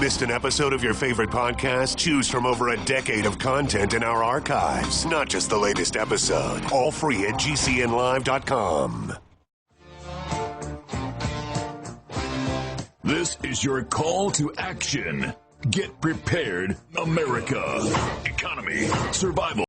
Missed an episode of your favorite podcast? Choose from over a decade of content in our archives, not just the latest episode. All free at GCNlive.com. This is your call to action. Get prepared, America. Economy, survival,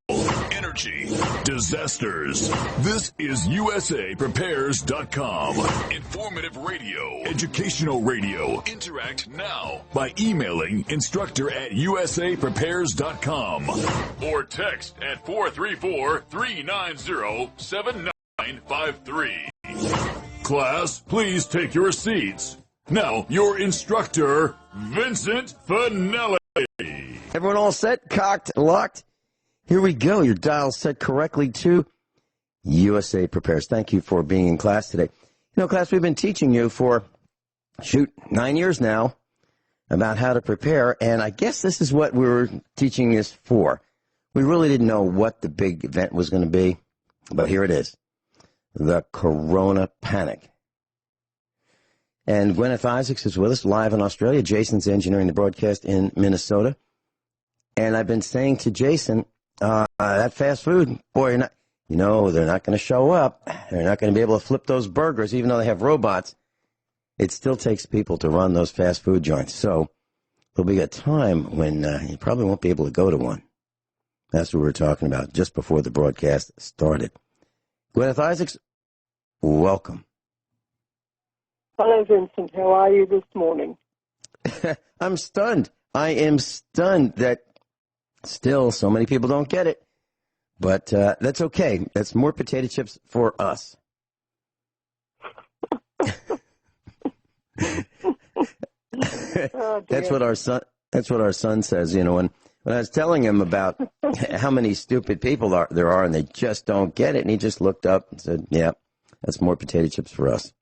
energy, disasters. This is USAPrepares.com. Informative radio, educational radio. Interact now by emailing instructor@USAPrepares.com or text at 434-390-7953. Class, please take your seats. Now, your instructor, Vincent Finelli. Everyone all set, cocked, locked? Here we go. Your dial set correctly to USA Prepares. Thank you for being in class today. You know, class, we've been teaching you for, 9 years now about how to prepare, and I guess this is what we were teaching this for. We really didn't know what the big event was going to be, but here it is, the Corona Panic. And Guineith Isaacs is with us live in Australia. Jason's engineering the broadcast in Minnesota. And I've been saying to Jason, that fast food, boy, they're not going to show up. They're not going to be able to flip those burgers, even though they have robots. It still takes people to run those fast food joints. So there'll be a time when you probably won't be able to go to one. That's what we were talking about just before the broadcast started. Guineith Isaacs, welcome. Hello, Vincent. How are you this morning? I'm stunned. I am stunned that still so many people don't get it. But that's okay. That's more potato chips for us. That's what our son says. You know, when I was telling him about how many stupid people there are and they just don't get it, and he just looked up and said, "Yeah, that's more potato chips for us."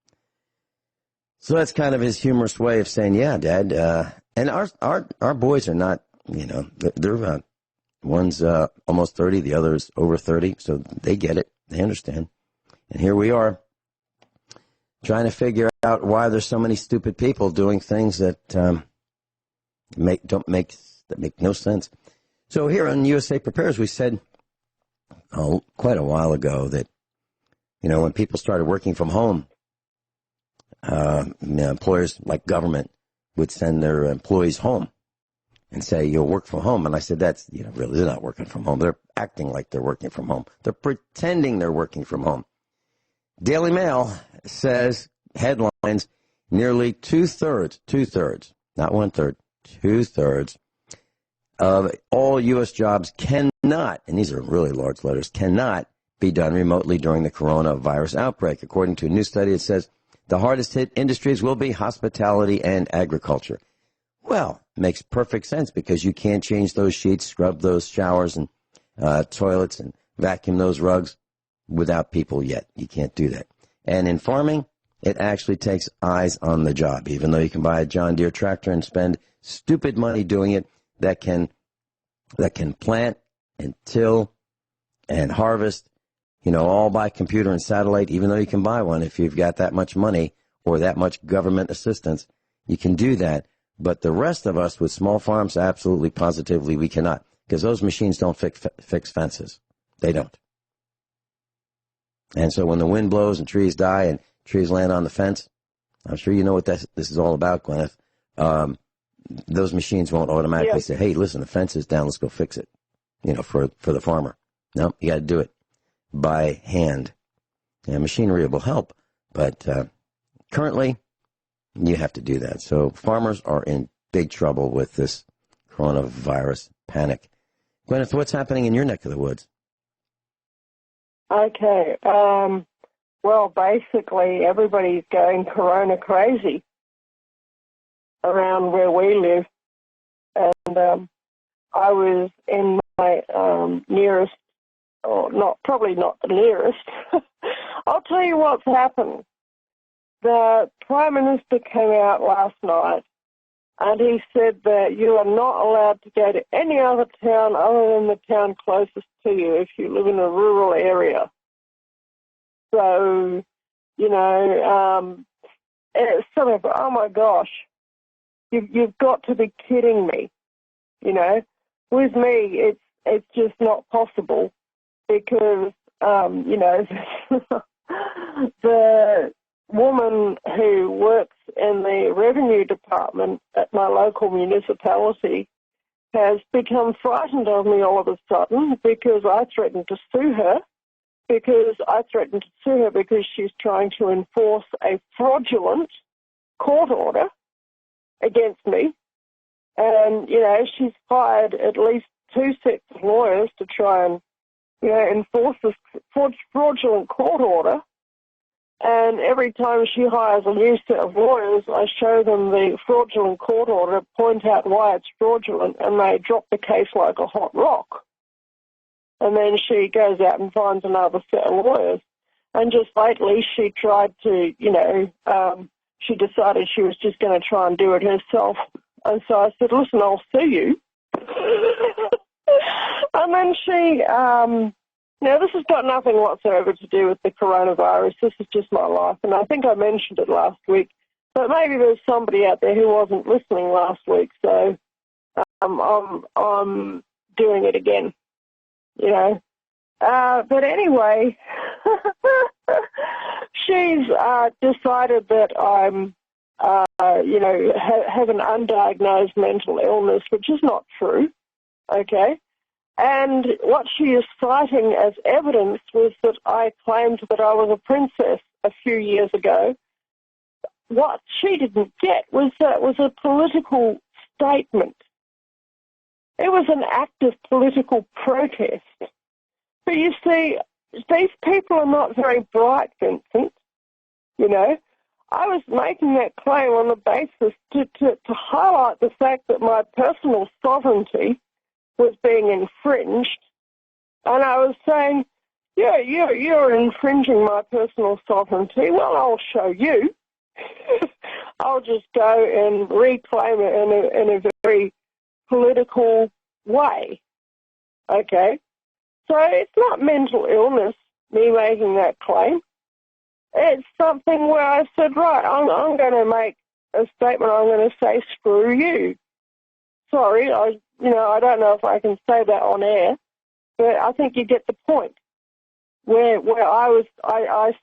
So that's kind of his humorous way of saying, yeah, Dad. And our boys are not, they're one's almost 30, the other's over 30, so they get it. They understand. And here we are trying to figure out why there's so many stupid people doing things that make no sense. So here on USA Prepares, we said quite a while ago that, when people started working from home, employers like government would send their employees home and say, you'll work from home. And I said, that's, really, they're not working from home. They're acting like they're working from home. They're pretending they're working from home. Daily Mail says, headlines, nearly two-thirds, not one-third, two-thirds of all U.S. jobs cannot, and these are really large letters, cannot be done remotely during the coronavirus outbreak. According to a new study, it says, the hardest hit industries will be hospitality and agriculture. Well, it makes perfect sense because you can't change those sheets, scrub those showers and toilets and vacuum those rugs without people yet. You can't do that. And in farming, it actually takes eyes on the job. Even though you can buy a John Deere tractor and spend stupid money doing it, that can plant and till and harvest, all by computer and satellite, even though you can buy one if you've got that much money or that much government assistance, you can do that. But the rest of us with small farms, absolutely, positively, we cannot, because those machines don't fix fences. They don't. And so when the wind blows and trees die and trees land on the fence, I'm sure you know what this is all about, Guineith. Those machines won't automatically say, hey, listen, the fence is down, let's go fix it, for the farmer. No, you got to do it by hand. And machinery will help, but currently you have to do that. So farmers are in big trouble with this coronavirus panic. Guineith, what's happening in your neck of the woods? Okay. Well, basically, everybody's going corona crazy around where we live. And I was in my nearest, or probably not the nearest. I'll tell you what's happened. The Prime Minister came out last night and he said that you are not allowed to go to any other town other than the town closest to you if you live in a rural area. So, it's sort of, oh my gosh. You've got to be kidding me. You know, with me, it's just not possible because, you know, the woman who works in the revenue department at my local municipality has become frightened of me all of a sudden because I threatened to sue her because she's trying to enforce a fraudulent court order against me. And, you know, she's hired at least 2 sets of lawyers to try and, you know, enforce this fraudulent court order. And every time she hires a new set of lawyers, I show them the fraudulent court order, point out why it's fraudulent, and they drop the case like a hot rock. And then she goes out and finds another set of lawyers. And just lately she tried to, you know, she decided she was just going to try and do it herself. And so I said, listen, I'll sue you. And then she, now this has got nothing whatsoever to do with the coronavirus. This is just my life. And I think I mentioned it last week. But maybe there's somebody out there who wasn't listening last week. So I'm doing it again, you know. But anyway, she's decided that I'm, you know, have an undiagnosed mental illness, which is not true, okay? And what she is citing as evidence was that I claimed that I was a princess a few years ago. What she didn't get was that it was a political statement. It was an act of political protest. But you see, these people are not very bright, Vincent, you know. I was making that claim on the basis to highlight the fact that my personal sovereignty was being infringed. And I was saying, yeah, you're infringing my personal sovereignty. Well, I'll show you. I'll just go and reclaim it in a very political way. Okay? So it's not mental illness, me making that claim. It's something where I said, right, I'm going to make a statement. I'm going to say, screw you. Sorry, I don't know if I can say that on air, but I think you get the point. Where I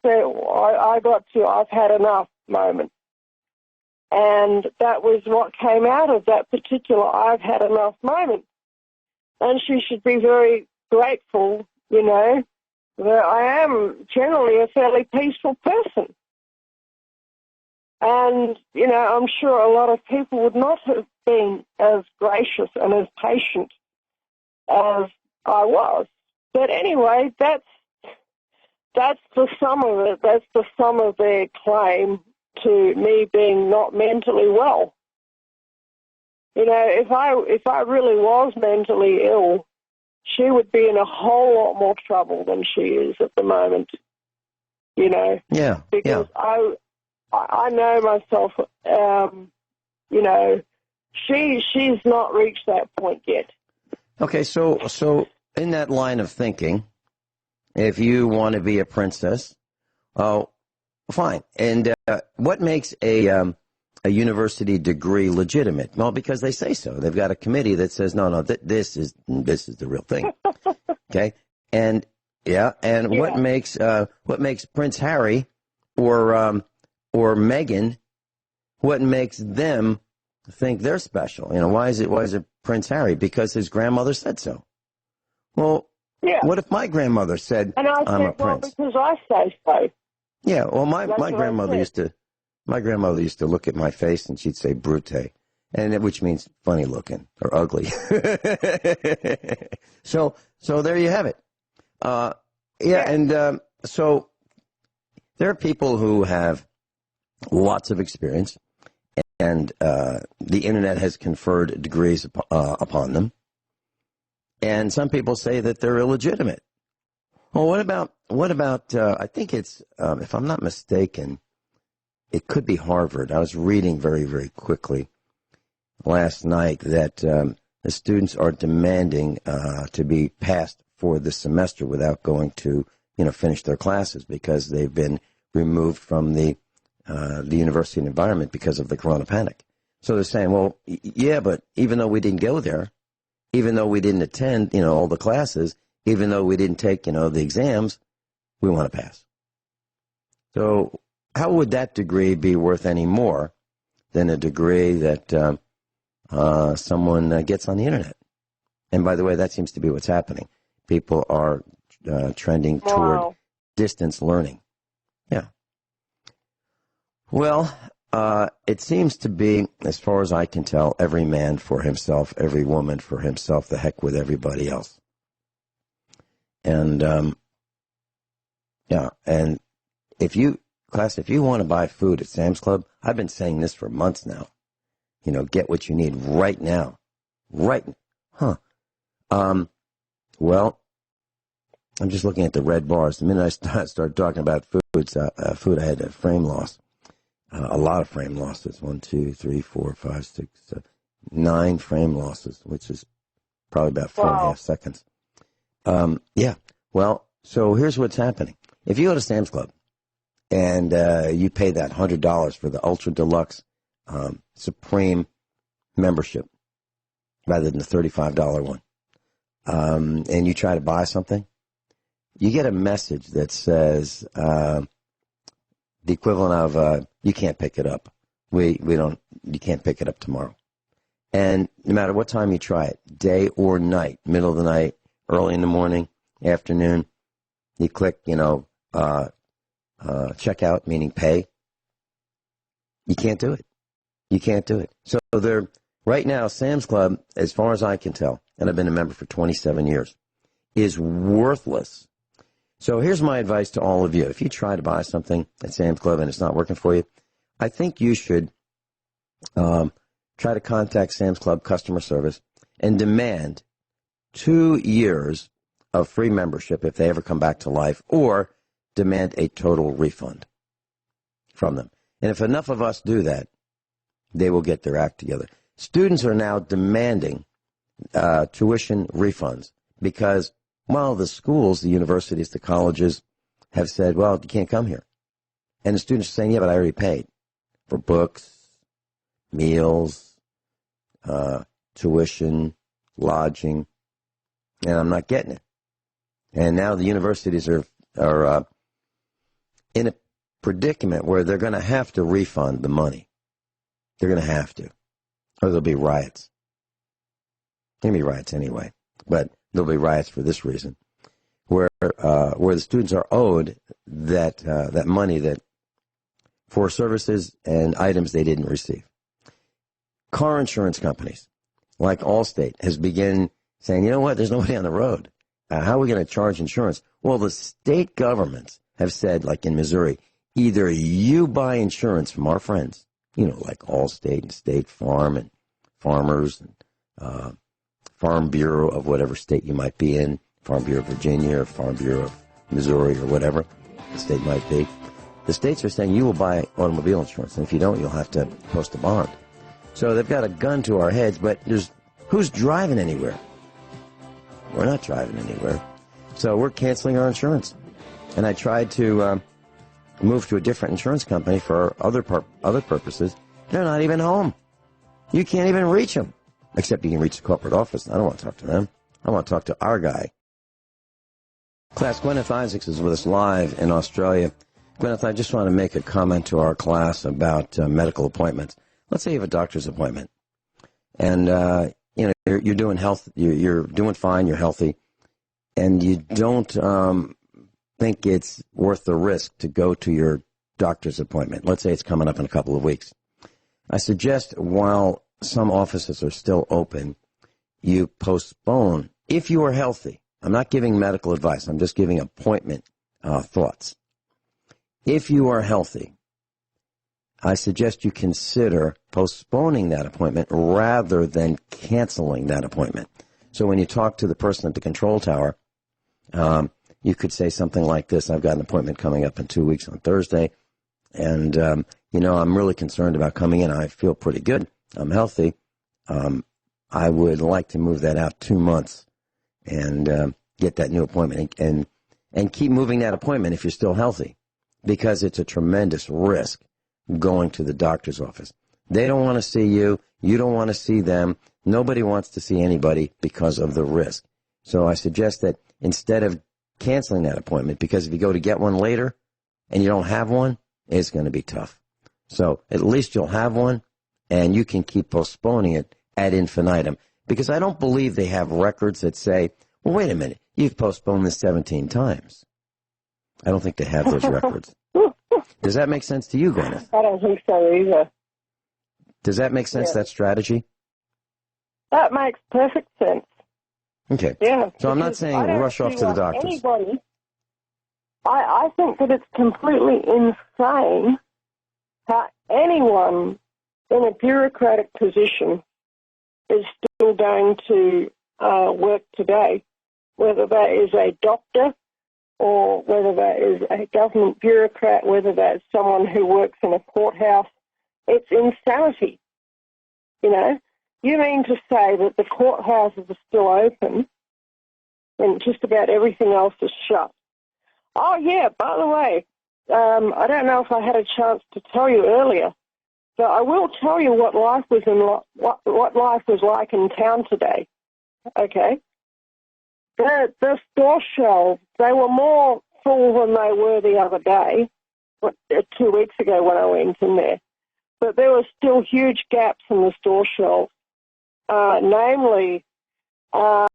said, I got to, I've had enough moment. And that was what came out of that particular I've had enough moment. And she should be very grateful, you know, that I am generally a fairly peaceful person. And, you know, I'm sure a lot of people would not have been as gracious and as patient as I was. But anyway, that's the sum of it. That's the sum of their claim to me being not mentally well. You know, if I really was mentally ill, she would be in a whole lot more trouble than she is at the moment. You know, yeah, because I know myself. You know, she's not reached that point yet. Okay, so in that line of thinking, if you want to be a princess, oh, fine. And what makes a university degree legitimate? Well, because they say so. They've got a committee that says, no, this is the real thing. Okay, and what makes Prince Harry or Meghan, what makes them think they're special? You know, why is it Prince Harry? Because his grandmother said so. Well, what if my grandmother said, and I I'm said, a prince? Well, because I say so. Yeah, well, my grandmother used to look at my face and she'd say "brute," and which means funny looking or ugly. So there you have it. And so there are people who have lots of experience, and the internet has conferred degrees upon them. And some people say that they're illegitimate. Well, what about? I think it's, if I'm not mistaken, it could be Harvard. I was reading very, very quickly last night that the students are demanding to be passed for the semester without going to, finish their classes because they've been removed from the university environment because of the corona panic. So they're saying, well, yeah, but even though we didn't go there, even though we didn't attend, all the classes, even though we didn't take, the exams, we want to pass. So how would that degree be worth any more than a degree that someone gets on the internet? And by the way, that seems to be what's happening. People are trending toward distance learning. Yeah. Well, it seems to be, as far as I can tell, every man for himself, every woman for himself, the heck with everybody else. And, and if you want to buy food at Sam's Club, I've been saying this for months now, get what you need right now. Well, I'm just looking at the red bars. The minute I start talking about food, I had a frame loss. A lot of frame losses. 1, 2, 3, 4, 5, 6, 7, 9 frame losses, which is probably about 4.5 seconds. Yeah. Well, so here's what's happening. If you go to Sam's Club and you pay that $100 for the Ultra Deluxe Supreme membership rather than the $35 one, and you try to buy something, you get a message that says the equivalent of you can't pick it up. You can't pick it up tomorrow. And no matter what time you try it, day or night, middle of the night, early in the morning, afternoon, you click, checkout, meaning pay. You can't do it. You can't do it. So right now, Sam's Club, as far as I can tell, and I've been a member for 27 years, is worthless. So here's my advice to all of you. If you try to buy something at Sam's Club and it's not working for you, I think you should try to contact Sam's Club customer service and demand 2 years of free membership if they ever come back to life, or demand a total refund from them. And if enough of us do that, they will get their act together. Students are now demanding tuition refunds because, well, the schools, the universities, the colleges have said, well, you can't come here. And the students are saying, yeah, but I already paid for books, meals, tuition, lodging, and I'm not getting it. And now the universities are in a predicament where they're going to have to refund the money. They're going to have to, or there'll be riots. There'll be riots anyway, but there'll be riots for this reason, where the students are owed that money that for services and items they didn't receive. Car insurance companies like Allstate has begun saying, you know what, there's nobody on the road. How are we going to charge insurance? Well, the state governments have said, like in Missouri, either you buy insurance from our friends, like Allstate and State Farm and Farmers and Farm Bureau of whatever state you might be in, Farm Bureau of Virginia or Farm Bureau of Missouri or whatever the state might be. The states are saying you will buy automobile insurance, and if you don't, you'll have to post a bond. So they've got a gun to our heads, but who's driving anywhere? We're not driving anywhere. So we're canceling our insurance. And I tried to move to a different insurance company for other purposes. They're not even home. You can't even reach them. Except you can reach the corporate office. I don't want to talk to them. I want to talk to our guy. Class, Guineith Isaacs is with us live in Australia. Guineith, I just want to make a comment to our class about medical appointments. Let's say you have a doctor's appointment. And, you're doing you're doing fine, you're healthy, and you don't think it's worth the risk to go to your doctor's appointment. Let's say it's coming up in a couple of weeks. I suggest while some offices are still open, you postpone, if you are healthy. I'm not giving medical advice. I'm just giving appointment thoughts. If you are healthy, I suggest you consider postponing that appointment rather than canceling that appointment. So when you talk to the person at the control tower, you could say something like this: I've got an appointment coming up in 2 weeks on Thursday, and, I'm really concerned about coming in. I feel pretty good. I'm healthy. I would like to move that out 2 months and get that new appointment and keep moving that appointment if you're still healthy, because it's a tremendous risk going to the doctor's office. They don't want to see you. You don't want to see them. Nobody wants to see anybody because of the risk. So I suggest that instead of canceling that appointment, because if you go to get one later and you don't have one, it's going to be tough. So at least you'll have one, and you can keep postponing it ad infinitum. Because I don't believe they have records that say, well, wait a minute, you've postponed this 17 times. I don't think they have those records. Does that make sense to you, Guineith? I don't think so either. Does that make sense, that strategy? That makes perfect sense. Okay. Yeah. So I'm not saying rush off to the doctors. Anybody, I think that it's completely insane how anyone in a bureaucratic position is still going to work today, whether that is a doctor or whether that is a government bureaucrat, whether that's someone who works in a courthouse. It's insanity. You know, you mean to say that the courthouses are still open and just about everything else is shut? Oh, yeah, by the way, I don't know if I had a chance to tell you earlier, but I will tell you what life was what life was like in town today. Okay? The store shelves, they were more full than they were the other day, 2 weeks ago when I went in there. But there were still huge gaps in the store shelves. Namely, there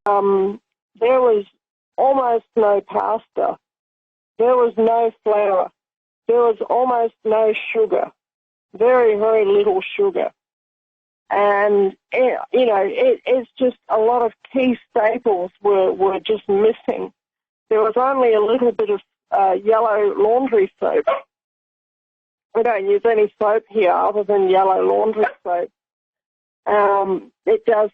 was almost no pasta. There was no flour. There was almost no sugar. Very, very little sugar. And, it's just a lot of key staples were just missing. There was only a little bit of yellow laundry soap. We don't use any soap here other than yellow laundry soap. It does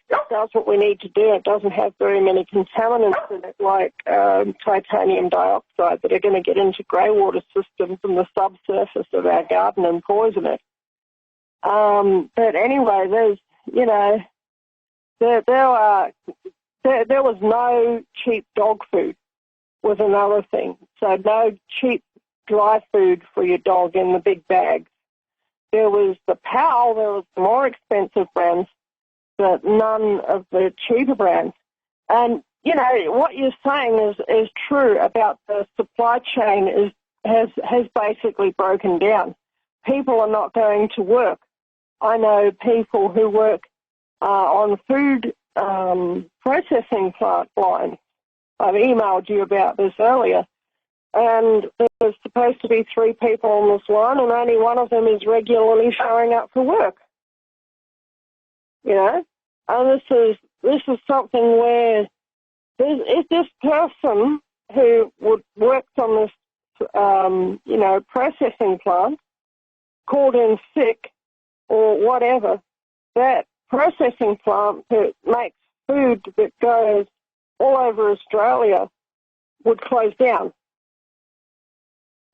what we need to do. It doesn't have very many contaminants in it, like titanium dioxide, that are going to get into greywater systems and the subsurface of our garden and poison it. But anyway, there was no cheap dog food, was another thing. So no cheap dry food for your dog in the big bags. There was the PAL, there was the more expensive brands, but none of the cheaper brands. And, what you're saying is true about the supply chain has basically broken down. People are not going to work. I know people who work on food processing plant lines. I've emailed you about this earlier. And there's supposed to be 3 people on this line, and only one of them is regularly showing up for work. And this is something where is this person who works on this, processing plant, called in sick or whatever, that processing plant that makes food that goes all over Australia would close down.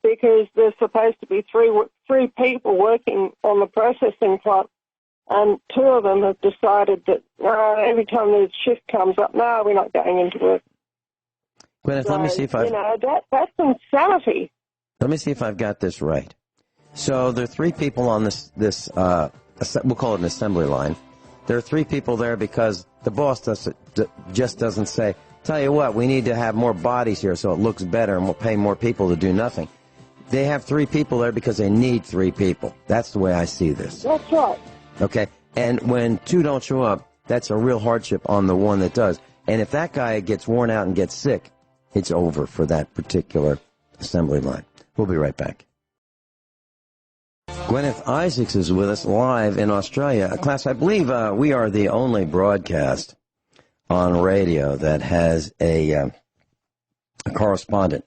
Because there's supposed to be three people working on the processing plant, and 2 of them have decided that every time the shift comes up, no, we're not going into work. Guineith, let me see if that's insanity. Let me see if I've got this right. So there are 3 people on this we'll call it an assembly line. There are 3 people there because the boss just doesn't say, tell you what, we need to have more bodies here so it looks better and we'll pay more people to do nothing. They have 3 people there because they need 3 people. That's the way I see this. That's right. Okay? And when 2 don't show up, that's a real hardship on the one that does. And if that guy gets worn out and gets sick, it's over for that particular assembly line. We'll be right back. Guineith Isaacs is with us live in Australia. Class, I believe we are the only broadcast on radio that has a correspondent,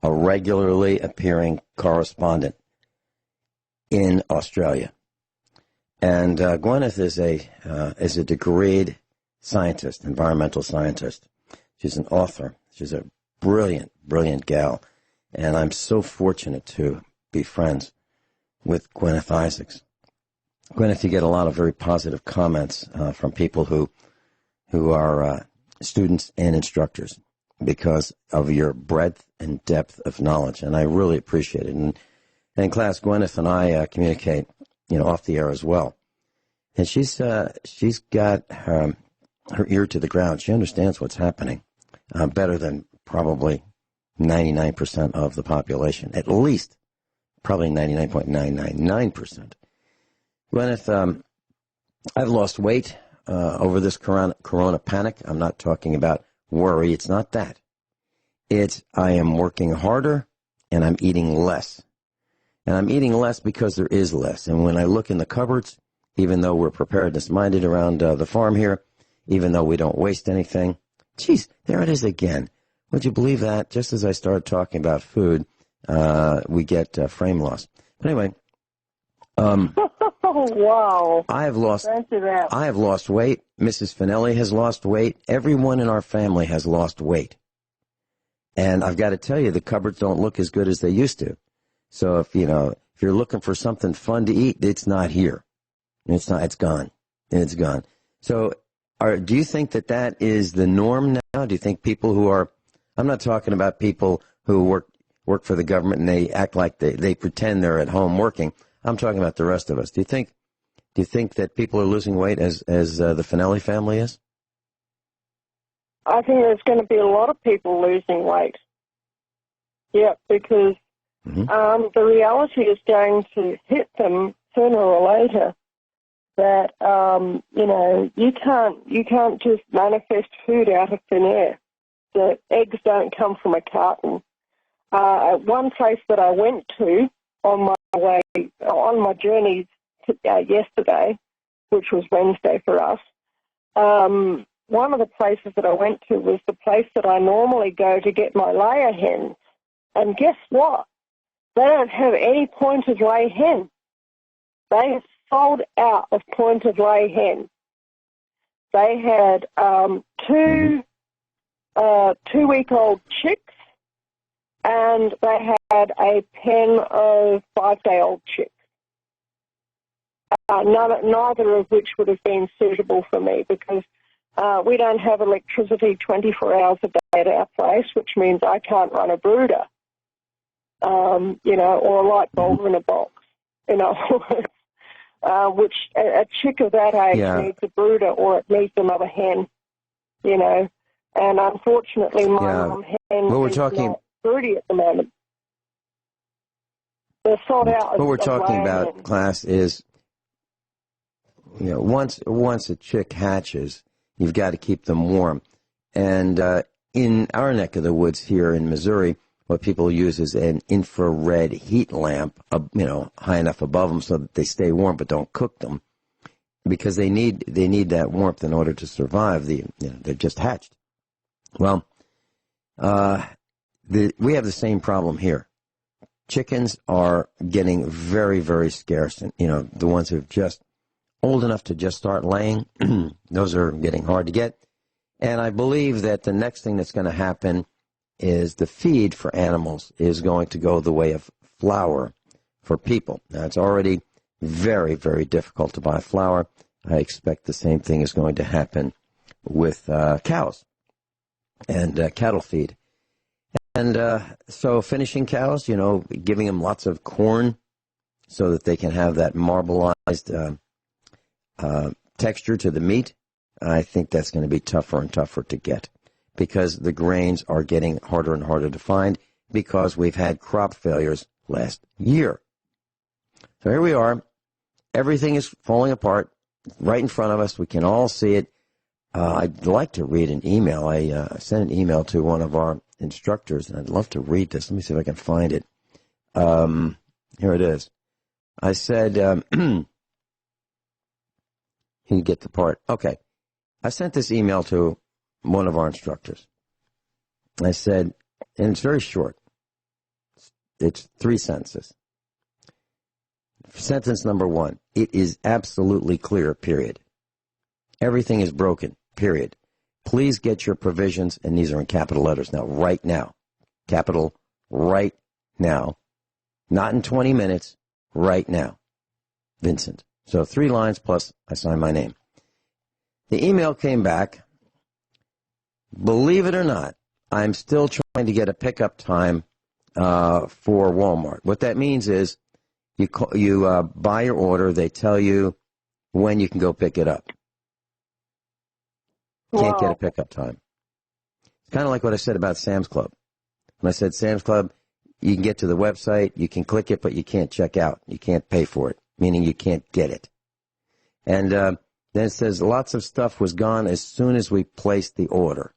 a regularly appearing correspondent in Australia. And Guineith is a degreed scientist, environmental scientist. She's an author. She's a brilliant, brilliant gal. And I'm so fortunate to be friends with Guineith Isaacs. Guineith, you get a lot of very positive comments from people who are students and instructors because of your breadth and depth of knowledge, and I really appreciate it. And in class, Guineith and I communicate, off the air as well. And she's got her ear to the ground. She understands what's happening better than probably 99% of the population, at least probably 99.999%. Gwyneth, I've lost weight over this corona panic. I'm not talking about worry. It's not that. It's I am working harder and I'm eating less. And I'm eating less because there is less. And when I look in the cupboards, even though we're preparedness-minded around the farm here, even though we don't waste anything, geez, there it is again. Would you believe that? Just as I started talking about food, we get frame loss. But anyway, wow! I have lost weight. Mrs. Finelli has lost weight. Everyone in our family has lost weight. And I've got to tell you, the cupboards don't look as good as they used to. So if you're looking for something fun to eat, it's not here. It's not. It's gone. It's gone. So, do you think that is the norm now? Do you think people who are? I'm not talking about people who work for the government and they act like they pretend they're at home working. I'm talking about the rest of us. Do you think that people are losing weight as the Finelli family is? I think there's going to be a lot of people losing weight. Yeah, because the reality is going to hit them sooner or later. That you can't just manifest food out of thin air. The eggs don't come from a carton. At one place that I went to on my journey yesterday, which was Wednesday for us, one of the places that I went to was the place that I normally go to get my layer hens. And guess what? They don't have any pointed lay hen. They have sold out of pointed lay hen. They had two-week-old chicks, and they had a pen of 5-day-old chicks. Neither of which would have been suitable for me because we don't have electricity 24 hours a day at our place, which means I can't run a brooder, or a light bulb in a box, which a chick of that age needs a brooder or it needs another hen, and unfortunately my mum hen is not broody at the moment. They're sold out. What we're talking about, class, is once a chick hatches, you've got to keep them warm. And in our neck of the woods here in Missouri, what people use is an infrared heat lamp, high enough above them so that they stay warm but don't cook them, because they need that warmth in order to survive. They're just hatched. Well, we have the same problem here. Chickens are getting very, very scarce, and the ones who've just old enough to just start laying, those are getting hard to get. And I believe that the next thing that's going to happen is the feed for animals is going to go the way of flour for people. Now, it's already very, very difficult to buy flour. I expect the same thing is going to happen with cows and cattle feed. And so finishing cows, giving them lots of corn so that they can have that marbleized texture to the meat, I think that's going to be tougher and tougher to get because the grains are getting harder and harder to find because we've had crop failures last year. So here we are. Everything is falling apart right in front of us. We can all see it. I'd like to read an email. I sent an email to one of our instructors, and I'd love to read this. Let me see if I can find it. Here it is. I said, you get the part. Okay. I sent this email to one of our instructors. I said, and it's very short. It's 3 sentences. Sentence number 1, it is absolutely clear, period. Everything is broken, period. Please get your provisions, and these are in capital letters now, right now. Capital, right now. Not in 20 minutes, right now. Vincent. So 3 lines plus I sign my name. The email came back. Believe it or not, I'm still trying to get a pickup time for Walmart. What that means is you buy your order. They tell you when you can go pick it up. Can't get a pickup time. It's kind of like what I said about Sam's Club. When I said Sam's Club, you can get to the website, you can click it, but you can't check out. You can't pay for it, meaning you can't get it. And then it says lots of stuff was gone as soon as we placed the order.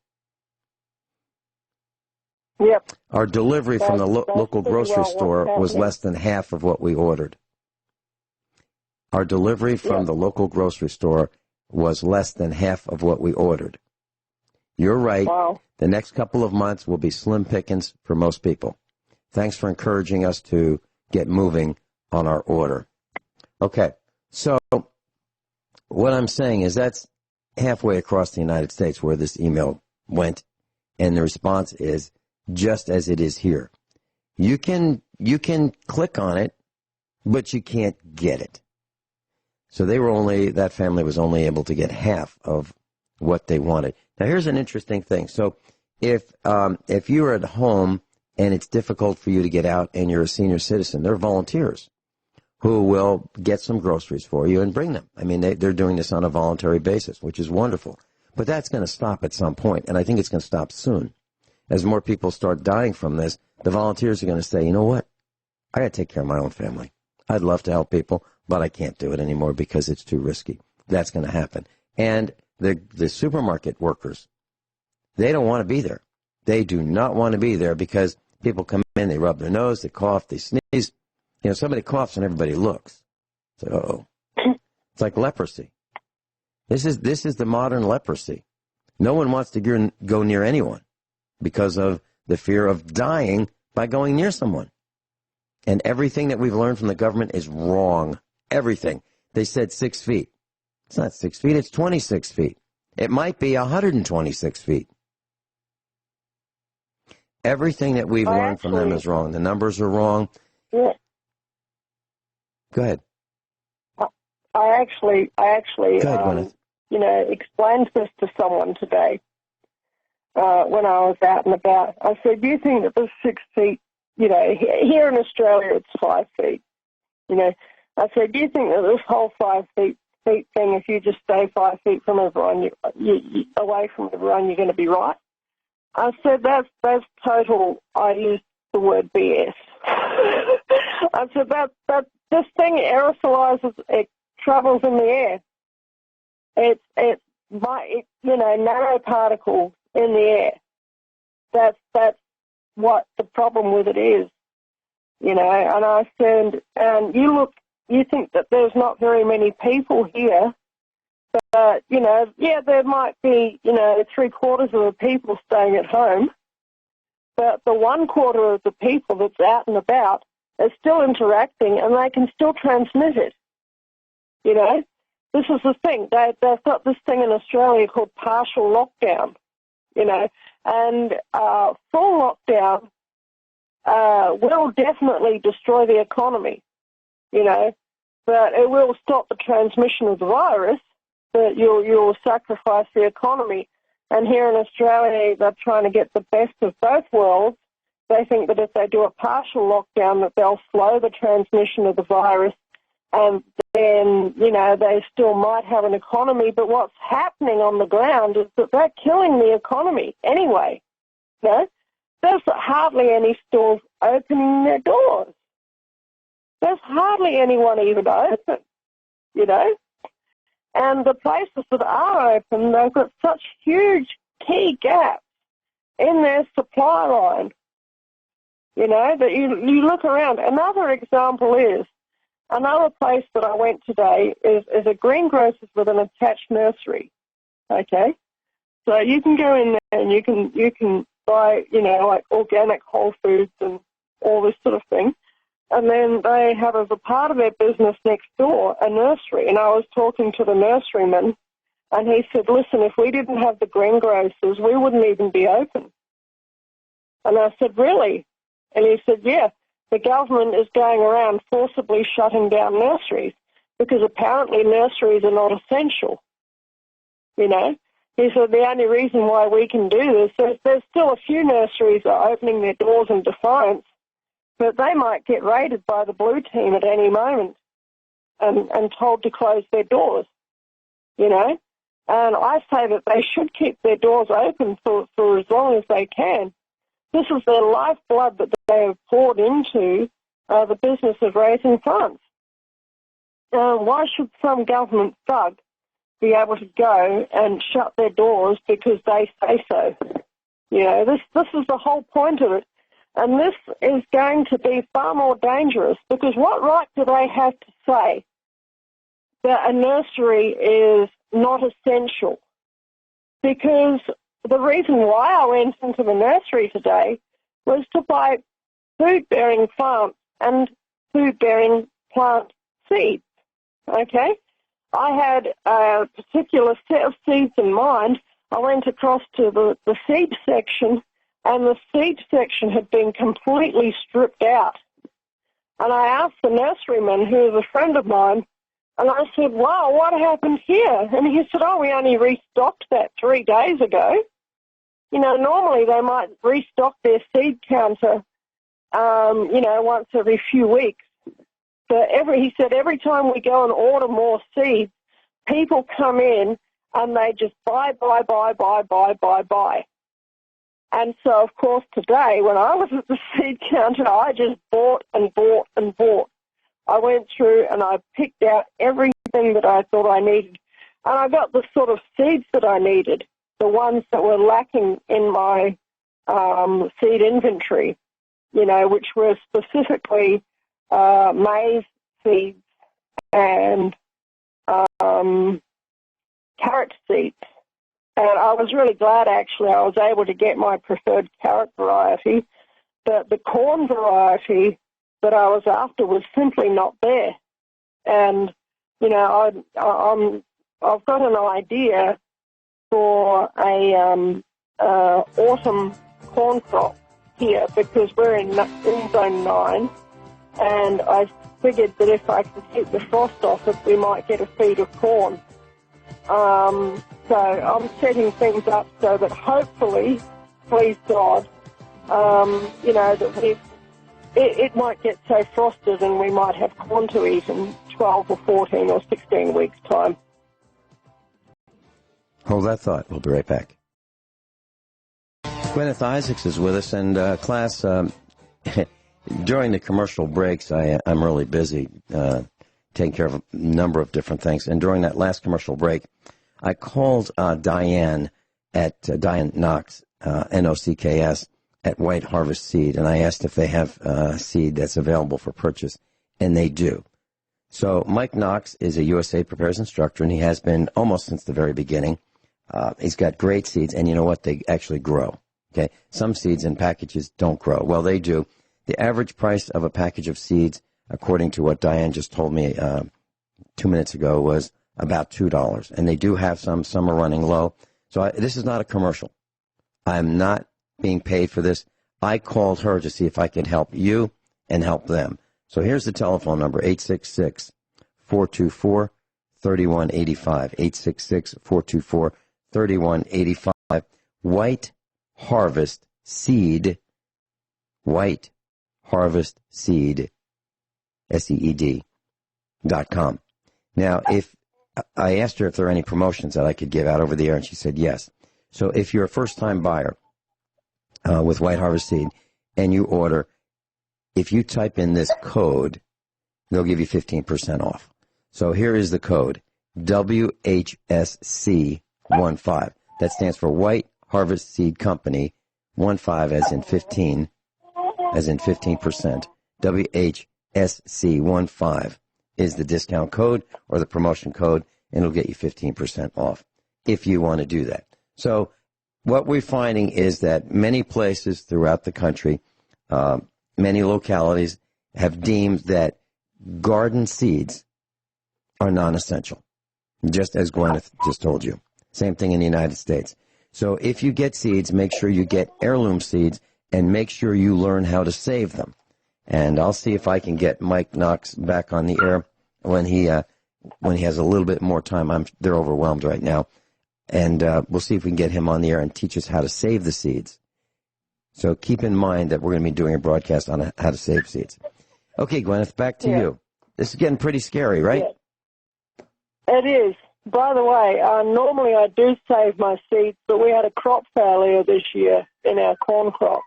Yep. Our delivery from the local grocery store was less than half of what we ordered. Our delivery from the local grocery store was less than half of what we ordered. You're right. Wow. The next couple of months will be slim pickings for most people. Thanks for encouraging us to get moving on our order. Okay, so what I'm saying is that's halfway across the United States where this email went, and the response is just as it is here. You can click on it, but you can't get it. So that family was only able to get half of what they wanted. Now here's an interesting thing. So if you're at home and it's difficult for you to get out and you're a senior citizen, there are volunteers who will get some groceries for you and bring them. I mean, they're doing this on a voluntary basis, which is wonderful. But that's going to stop at some point, and I think it's going to stop soon. As more people start dying from this, the volunteers are going to say, you know what? I got to take care of my own family. I'd love to help people, but I can't do it anymore because it's too risky. That's going to happen. And the supermarket workers, they don't want to be there. They do not want to be there because people come in, they rub their nose, they cough, they sneeze. You know, somebody coughs and everybody looks. So, uh-oh. It's like leprosy. This is the modern leprosy. No one wants to go near anyone because of the fear of dying by going near someone. And everything that we've learned from the government is wrong. Everything. They said 6 feet. It's not 6 feet, it's 26 feet. It might be 126 feet. Everything that we've learned from them is wrong. The numbers are wrong. Yeah. Go ahead. I actually, Go ahead, Guineith. Explained this to someone today when I was out and about. I said, do you think that this 6 feet, here in Australia it's 5 feet. I said, do you think that this whole 5 feet thing, if you just stay 5 feet from everyone, you away from everyone, you're going to be right? I said, that's total, I used the word BS. I said, that this thing aerosolizes, it travels in the air. It's nanoparticles in the air. That's what the problem with it is, And I said, and you think that there's not very many people here, but, there might be, 3/4 of the people staying at home, but the 1/4 of the people that's out and about are still interacting and they can still transmit it. This is the thing. They've got this thing in Australia called partial lockdown, and full lockdown will definitely destroy the economy, but it will stop the transmission of the virus, but you'll sacrifice the economy. And here in Australia, they're trying to get the best of both worlds. They think that if they do a partial lockdown, that they'll slow the transmission of the virus, and then, they still might have an economy. But what's happening on the ground is that they're killing the economy anyway. There's hardly any stores opening their doors. There's hardly anyone even open, And the places that are open, they've got such huge key gaps in their supply line, that you look around. Another example is, another place that I went today is a greengrocer's with an attached nursery, okay? So you can go in there and you can buy, like organic whole foods and all this sort of thing. And then they have, as a part of their business next door, a nursery. And I was talking to the nurseryman, and he said, listen, if we didn't have the greengrocers, we wouldn't even be open. And I said, really? And he said, yeah, the government is going around forcibly shutting down nurseries because apparently nurseries are not essential. He said the only reason why we can do this, there's still a few nurseries that are opening their doors in defiance, but they might get raided by the blue team at any moment. and told to close their doors, you know. And I say that they should keep their doors open for as long as they can. This is their lifeblood that they have poured into the business of raising funds. Why should some government thug be able to go and shut their doors because they say so? You know, this is the whole point of it. And this is going to be far more dangerous, because what right do they have to say that a nursery is not essential? Because the reason why I went into the nursery today was to buy food-bearing plants and food-bearing plant seeds, okay? I had a particular set of seeds in mind. I went across to the seed section, and the seed section had been completely stripped out. And I asked the nurseryman, who is a friend of mine, and I said, wow, what happened here? And he said, oh, we only restocked that 3 days ago. You know, normally they might restock their seed counter, you know, once every few weeks. But he said every time we go and order more seeds, people come in and they just buy. And so, of course, today, when I was at the seed counter, I just bought and bought and bought. I went through and I picked out everything that I thought I needed. And I got the sort of seeds that I needed, the ones that were lacking in my seed inventory, you know, which were specifically maize seeds and carrot seeds. And I was really glad, actually, I was able to get my preferred carrot variety, but the corn variety that I was after was simply not there. And, you know, I've got an idea for a autumn corn crop here, because we're in Zone 9, and I figured that if I could keep the frost off it, we might get a feed of corn. So I'm setting things up so that hopefully, please God, you know, that it might get so frosted and we might have corn to eat in 12 or 14 or 16 weeks' time. Hold that thought. We'll be right back. Guineith Isaacs is with us, and class, during the commercial breaks, I'm really busy taking care of a number of different things. And during that last commercial break, I called Diane Knox, Nocks, at White Harvest Seed, and I asked if they have seed that's available for purchase, and they do. So Mike Knox is a USA Prepares instructor, and he has been almost since the very beginning. He's got great seeds, and you know what? They actually grow. Okay, some seeds in packages don't grow. Well, they do. The average price of a package of seeds, according to what Diane just told me 2 minutes ago, was about $2. And they do have some are running low. So this is not a commercial. I'm not being paid for this. I called her to see if I could help you and help them. So here's the telephone number, 866-424-3185, 866-424-3185. White Harvest Seed, White Harvest Seed, SEED.com. Now, if I asked her if there are any promotions that I could give out over the air, and she said yes. So if you're a first-time buyer with White Harvest Seed and you order, if you type in this code, they'll give you 15% off. So here is the code, WHSC15. That stands for White Harvest Seed Company, 15 as in 15%. WHSC15 is the discount code or the promotion code, and it'll get you 15% off if you want to do that. So what we're finding is that many places throughout the country, many localities have deemed that garden seeds are non-essential, just as Guineith just told you. Same thing in the United States. So if you get seeds, make sure you get heirloom seeds and make sure you learn how to save them. And I'll see if I can get Mike Knox back on the air when he has a little bit more time. They're overwhelmed right now. And we'll see if we can get him on the air and teach us how to save the seeds. So keep in mind that we're going to be doing a broadcast on how to save seeds. Okay, Guineith, back to you. This is getting pretty scary, right? Yeah. It is. By the way, normally I do save my seeds, but we had a crop failure this year in our corn crop.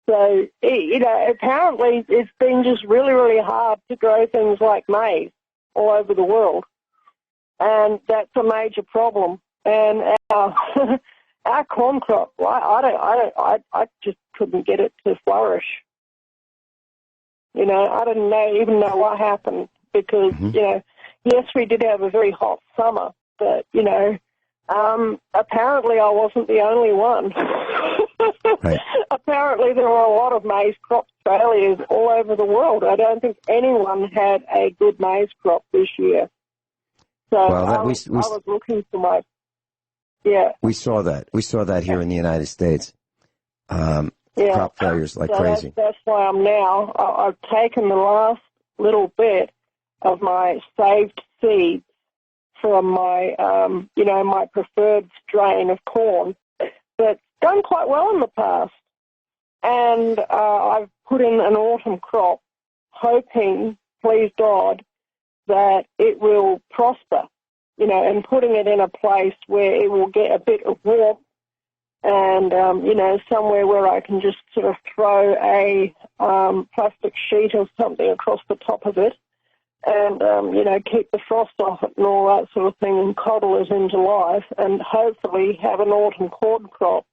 So, apparently it's been just really, really hard to grow things like maize all over the world. And that's a major problem. And our, our corn crop, I just couldn't get it to flourish. I didn't even know what happened because, yes, we did have a very hot summer, but, apparently I wasn't the only one. Right. Apparently there were a lot of maize crop failures all over the world. I don't think anyone had a good maize crop this year. So I was looking for my, We saw that. We saw that here in the United States. Crop failures like crazy. That's why I'm now. I've taken the last little bit of my saved seeds from my, my preferred strain of corn that's done quite well in the past. And I've put in an autumn crop, hoping, please God, that it will prosper, and putting it in a place where it will get a bit of warmth and, somewhere where I can just sort of throw a plastic sheet or something across the top of it and, keep the frost off it and all that sort of thing and coddle it into life and hopefully have an autumn corn crop,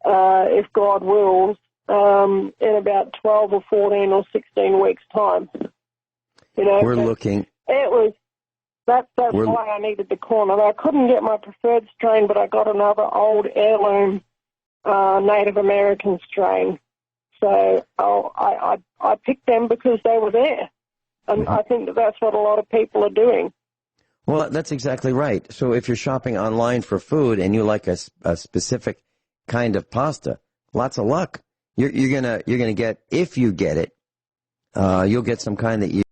if God wills, in about 12 or 14 or 16 weeks' time. We're looking. That's why I needed the corn. I couldn't get my preferred strain, but I got another old heirloom Native American strain. So I picked them because they were there. And I think that's what a lot of people are doing. Well, that's exactly right. So if you're shopping online for food and you like a specific kind of pasta, lots of luck. You're gonna get, if you get it, you'll get some kind that you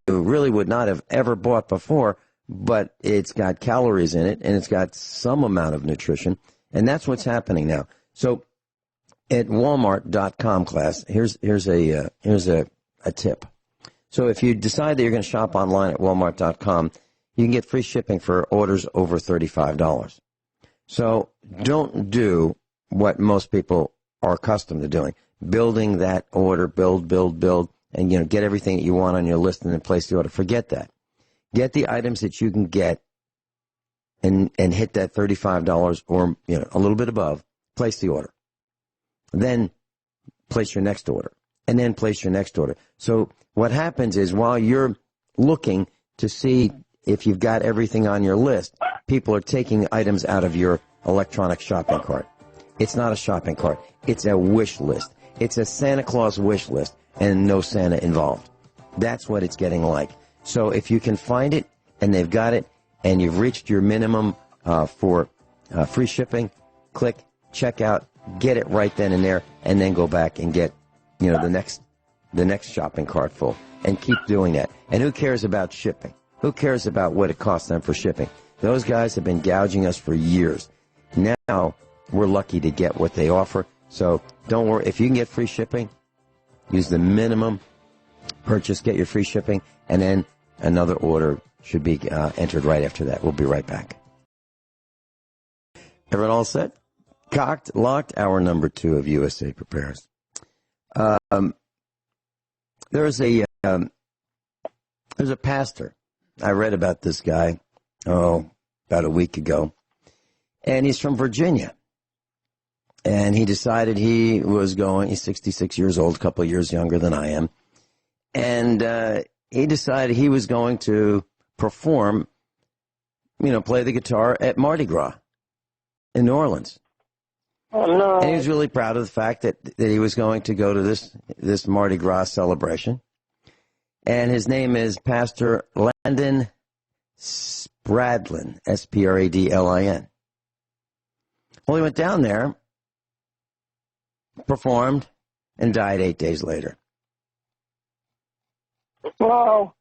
really would not have ever bought before, but it's got calories in it and it's got some amount of nutrition, and that's what's happening now. So at Walmart.com, class, here's a tip. So if you decide that you're going to shop online at Walmart.com, you can get free shipping for orders over $35. So don't do what most people are accustomed to doing, building that order, build, and get everything that you want on your list and then place the order. Forget that. Get the items that you can get and hit that $35 or a little bit above. Place the order. Then place your next order. And then place your next order. So what happens is while you're looking to see if you've got everything on your list, people are taking items out of your electronic shopping cart. It's not a shopping cart. It's a wish list. It's a Santa Claus wish list and no Santa involved. That's what it's getting like. So if you can find it and they've got it and you've reached your minimum for free shipping, click, check out, get it right then and there, and then go back and get the next shopping cart full, and keep doing that. And who cares about shipping? Who cares about what it costs them for shipping? Those guys have been gouging us for years. Now we're lucky to get what they offer. So don't worry. If you can get free shipping, use the minimum purchase, get your free shipping, and then another order should be entered right after that. We'll be right back. Everyone all set? Cocked, locked, hour number 2 of USA Prepares. There's a pastor. I read about this guy, about a week ago, and he's from Virginia. And he decided he was going, he's 66 years old, a couple of years younger than I am, and he decided he was going to perform, play the guitar at Mardi Gras in New Orleans. Oh, no. And he was really proud of the fact that he was going to go to this Mardi Gras celebration. And his name is Pastor Landon Spradlin, Spradlin. Well, he went down there, performed, and died 8 days later. Wow.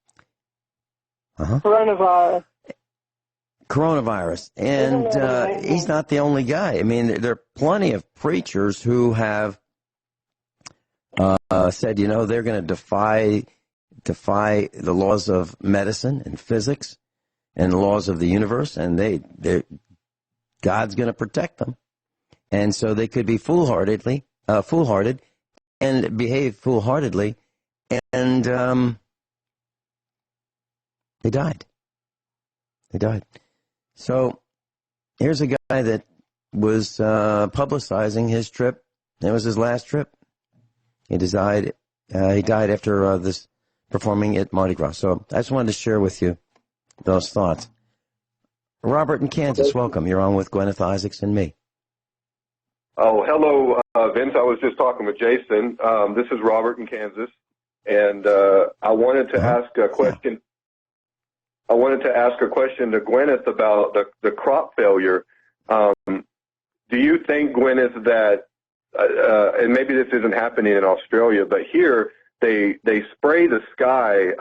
Coronavirus. And he's not the only guy. I mean, there are plenty of preachers who have said, they're going to defy the laws of medicine and physics, and the laws of the universe, and God's going to protect them. And so they could be foolhardy and behave foolhardily, and they died. They died. So here's a guy that was publicizing his trip. It was his last trip. He died after this performing at Mardi Gras. So I just wanted to share with you those thoughts. Robert in Kansas, welcome. You're on with Guineith, Isaacs, and me. Oh, hello, Vince. I was just talking with Jason. This is Robert in Kansas, and I wanted to ask a question. I wanted to ask a question to Guineith about the crop failure. Do you think, Guineith, that, and maybe this isn't happening in Australia, but here they spray the sky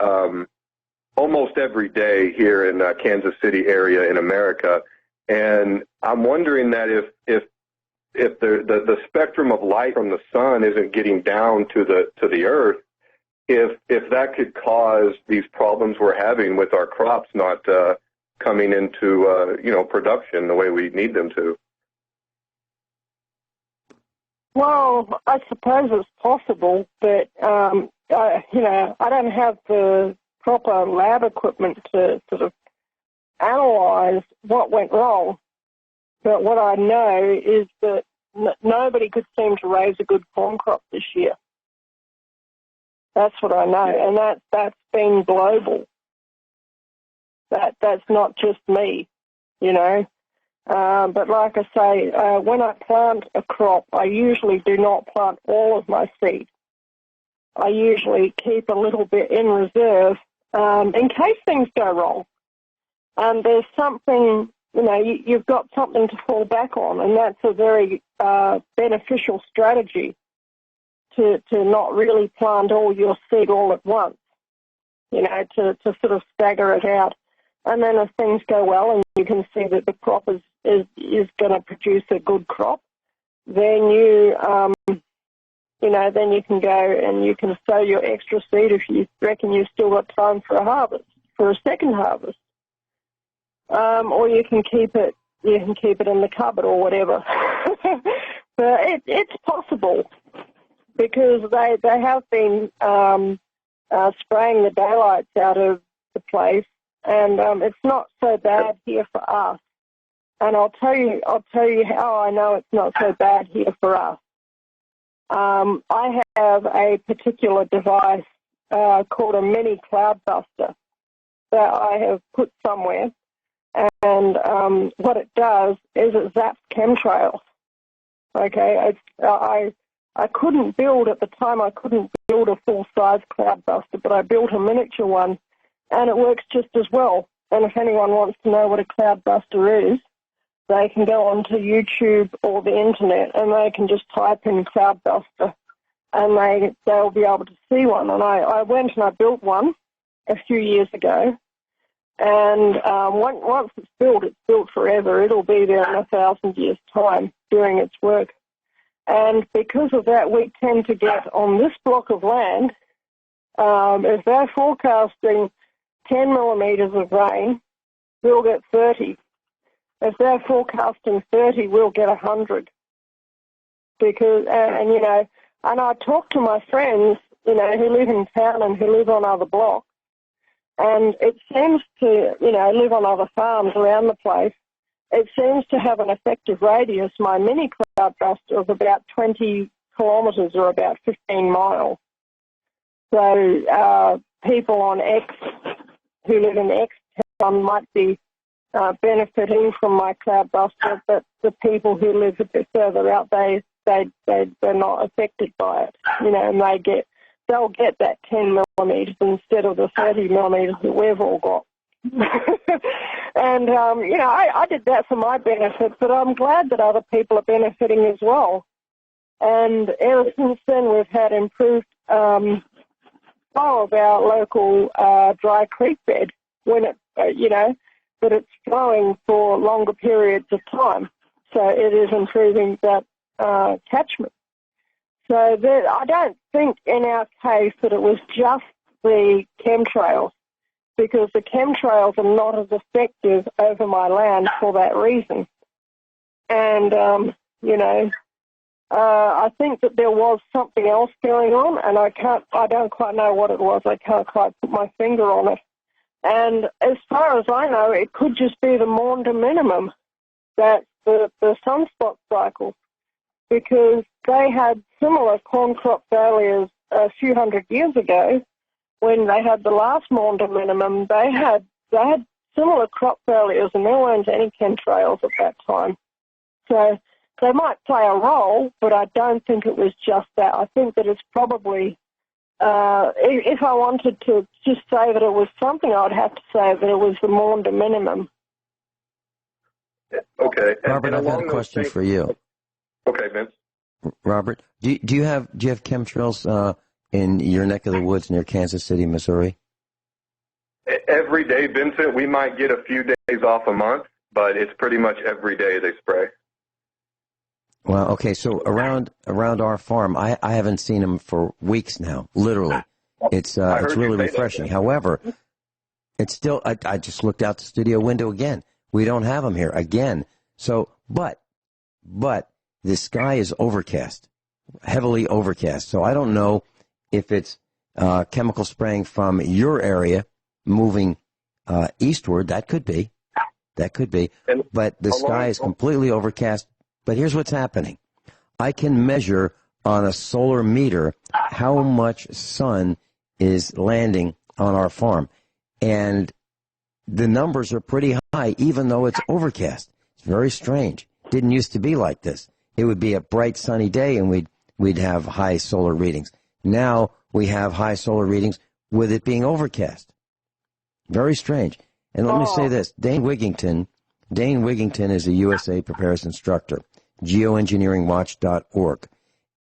almost every day here in Kansas City area in America, and I'm wondering that if the spectrum of light from the sun isn't getting down to the earth, if that could cause these problems we're having with our crops not coming into production the way we need them to. Well, I suppose it's possible, but I don't have the proper lab equipment to sort of analyze what went wrong. But what I know is that nobody could seem to raise a good corn crop this year. That's what I know, and that's been global. That's not just me, But like I say, when I plant a crop, I usually do not plant all of my seed. I usually keep a little bit in reserve in case things go wrong. And there's something, you've got something to fall back on, and that's a very beneficial strategy to not really plant all your seed all at once, to sort of stagger it out. And then if things go well and you can see that the crop is going to produce a good crop, then then you can go and you can sow your extra seed if you reckon you've still got time for a second harvest. Or you can keep it in the cupboard or whatever. But it's possible because they have been spraying the daylights out of the place, and it's not so bad here for us. And I'll tell you how I know it's not so bad here for us. I have a particular device called a mini cloud buster that I have put somewhere, and what it does is it zaps chemtrails. Okay, I couldn't build at the time. I couldn't build a full-size cloud buster, but I built a miniature one, and it works just as well. And if anyone wants to know what a cloud buster is, they can go onto YouTube or the internet and they can just type in cloudbuster and they'll be able to see one. And I went and I built one a few years ago. And once it's built forever. It'll be there in 1,000 years' time doing its work. And because of that, we tend to get on this block of land, if they're forecasting 10 millimetres of rain, we'll get 30. If they're forecasting 30, we'll get 100. Because, and I talk to my friends, who live in town and who live on other blocks, and it seems to, live on other farms around the place. It seems to have an effective radius, my mini cloud buster, of about 20 kilometres or about 15 miles. So people on X who live in X town might be benefiting from my cloud buster, but the people who live a bit further out, they're not affected by it, and they'll get that 10 millimetres instead of the 30 millimetres that we've all got. And I did that for my benefit, but I'm glad that other people are benefiting as well. And ever since then, we've had improved flow of our local dry creek bed when it, but it's flowing for longer periods of time. So it is improving that catchment. So I don't think in our case that it was just the chemtrails. because the chemtrails are not as effective over my land for that reason. And, I think that there was something else going on, and I don't quite know what it was. I can't quite put my finger on it. And as far as I know, it could just be the Maunder minimum, that the sunspot cycle, because they had similar corn crop failures a few hundred years ago when they had the last Maunder minimum. They had similar crop failures, and there weren't any chemtrails at that time. So they might play a role, but I don't think it was just that. I think that it's probably, if I wanted to just say that it was something, I'd have to say that it was the Maunder minimum. Okay. Robert, I've got a question for you. Okay, Vince. Robert, do you have chemtrails in your neck of the woods near Kansas City, Missouri? Every day, Vincent, we might get a few days off a month, but it's pretty much every day they spray. Well, okay, so around our farm, I haven't seen them for weeks now, literally. It's really refreshing. However, it's still, I just looked out the studio window again. We don't have them here again. So, but the sky is overcast, heavily overcast. So I don't know if it's chemical spraying from your area moving eastward. That could be. But the sky is completely overcast. But here's what's happening. I can measure on a solar meter how much sun is landing on our farm. And the numbers are pretty high, even though it's overcast. It's very strange. Didn't used to be like this. It would be a bright, sunny day, and we'd have high solar readings. Now we have high solar readings with it being overcast. Very strange. And let me say this. Dane Wigington is a USA Prepares instructor, geoengineeringwatch.org.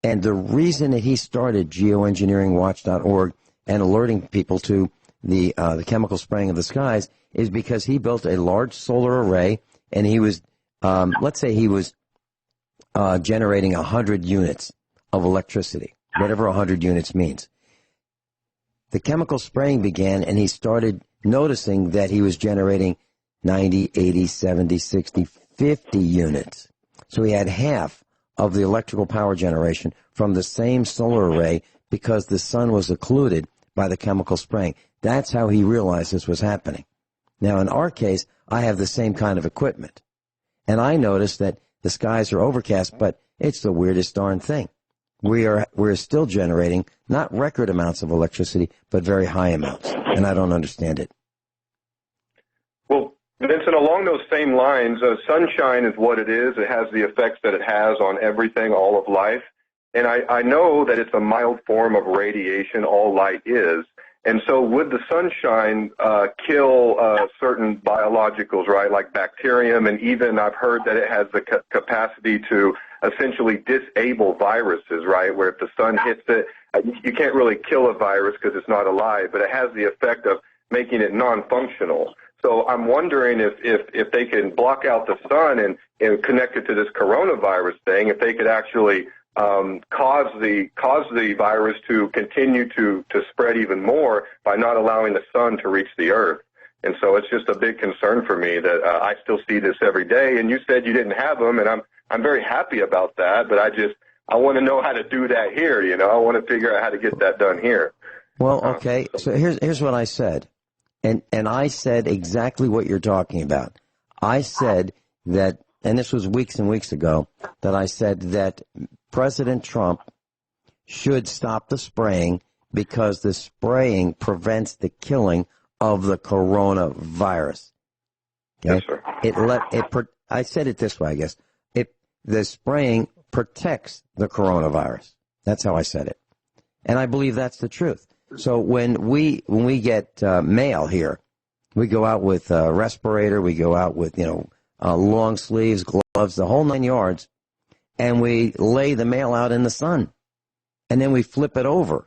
And the reason that he started geoengineeringwatch.org and alerting people to the chemical spraying of the skies is because he built a large solar array, and he was, let's say he was generating 100 units of electricity, whatever 100 units means. The chemical spraying began, and he started noticing that he was generating 90, 80, 70, 60, 50 units. So he had half of the electrical power generation from the same solar array because the sun was occluded by the chemical spraying. That's how he realized this was happening. Now, in our case, I have the same kind of equipment. And I noticed that the skies are overcast, but it's the weirdest darn thing. We're still generating not record amounts of electricity, but very high amounts. And I don't understand it. Well, Vincent, along those same lines, sunshine is what it is. It has the effects that it has on everything, all of life. And I know that it's a mild form of radiation, all light is. And so would the sunshine kill certain biologicals, right, like bacterium, and even I've heard that it has the capacity to essentially disable viruses, right, where if the sun hits it, you can't really kill a virus because it's not alive, but it has the effect of making it non-functional. So I'm wondering if they can block out the sun and connect it to this coronavirus thing, if they could actually cause the virus to continue to spread even more by not allowing the sun to reach the earth. And so it's just a big concern for me that I still see this every day. And you said you didn't have them, and I'm very happy about that. But I want to know how to do that here. You know, I want to figure out how to get that done here. Well, okay. So here's what I said, and I said exactly what you're talking about. I said that, and this was weeks and weeks ago, that I said that President Trump should stop the spraying because the spraying prevents the killing of the coronavirus. Okay? Yes, sir. I said it this way, I guess. The spraying protects the coronavirus. That's how I said it. And I believe that's the truth. So when we get mail here, we go out with a respirator, we go out with, long sleeves, gloves, the whole 9 yards, and we lay the mail out in the sun. And then we flip it over,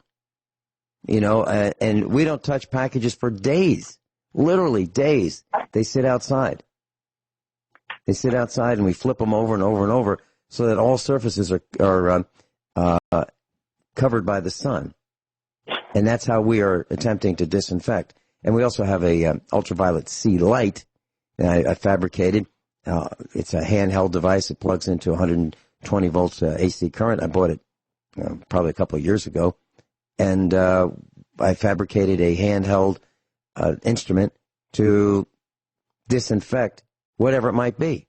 and we don't touch packages for days, literally days. They sit outside. And we flip them over and over and over so that all surfaces are covered by the sun. And that's how we are attempting to disinfect. And we also have a ultraviolet C light that I fabricated. It's a handheld device. It plugs into 120 volts AC current. I bought it probably a couple of years ago. And I fabricated a handheld instrument to disinfect whatever it might be.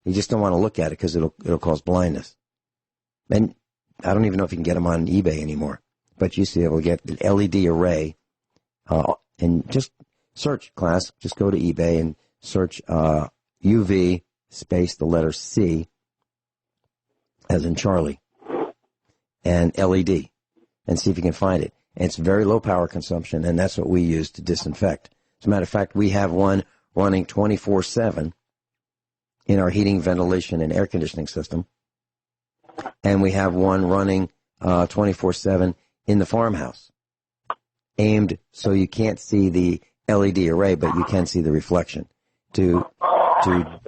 You just don't want to look at it because it'll cause blindness. And I don't even know if you can get them on eBay anymore. But you used to be able to get an LED array. And just search, class. Just go to eBay and search UV space the letter C, as in Charlie, and LED, and see if you can find it. And it's very low power consumption, and that's what we use to disinfect. As a matter of fact, we have one running 24/7 in our heating, ventilation, and air conditioning system. And we have one running 24/7 in the farmhouse, aimed so you can't see the LED array, but you can see the reflection to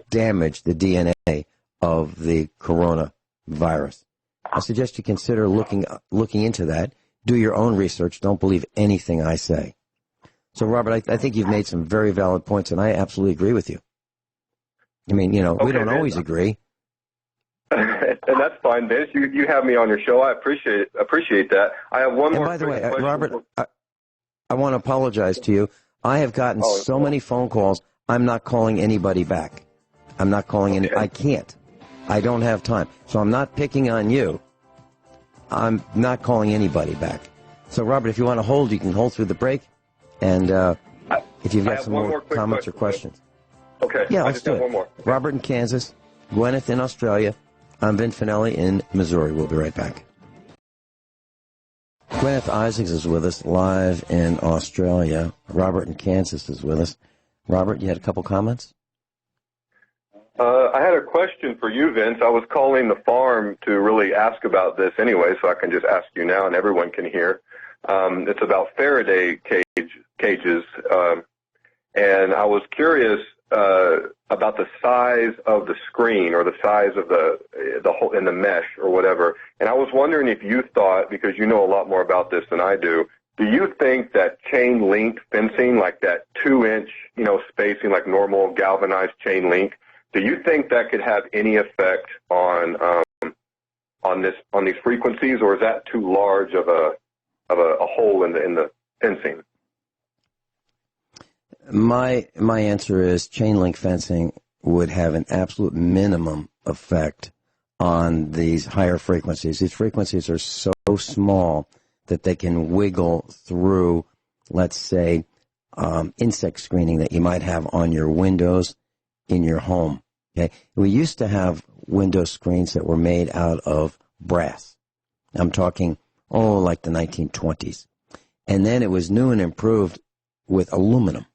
damage the DNA of the coronavirus. I suggest you consider looking into that. Do your own research. Don't believe anything I say. So, Robert, I think you've made some very valid points, and I absolutely agree with you. I mean, we don't always agree. And that's fine, Vince. You have me on your show. I appreciate that. I have one more. And by the way, Robert, I want to apologize to you. I have gotten so many phone calls. I'm not calling anybody back. I'm not calling any. I can't. I don't have time. So I'm not picking on you. I'm not calling anybody back. So, Robert, if you want to hold, you can hold through the break. And if you've got some more comments or questions. Okay. Yeah, let's do it. One more. Robert in Kansas, Guineith in Australia. I'm Vince Finelli in Missouri. We'll be right back. Guineith Isaacs is with us live in Australia. Robert in Kansas is with us. Robert, you had a couple comments? I had a question for you, Vince. I was calling the farm to really ask about this anyway, so I can just ask you now and everyone can hear. It's about Faraday cages, and I was curious about the size of the screen or the size of the hole in the mesh or whatever. And I was wondering if you thought, because you know a lot more about this than I do you think that chain link fencing, like that 2-inch, spacing, like normal galvanized chain link, do you think that could have any effect on these frequencies, or is that too large of a hole in the fencing? My answer is chain link fencing would have an absolute minimum effect on these higher frequencies. These frequencies are so small that they can wiggle through, let's say, insect screening that you might have on your windows in your home. Okay, we used to have window screens that were made out of brass. I'm talking, like the 1920s. And then it was new and improved with aluminum.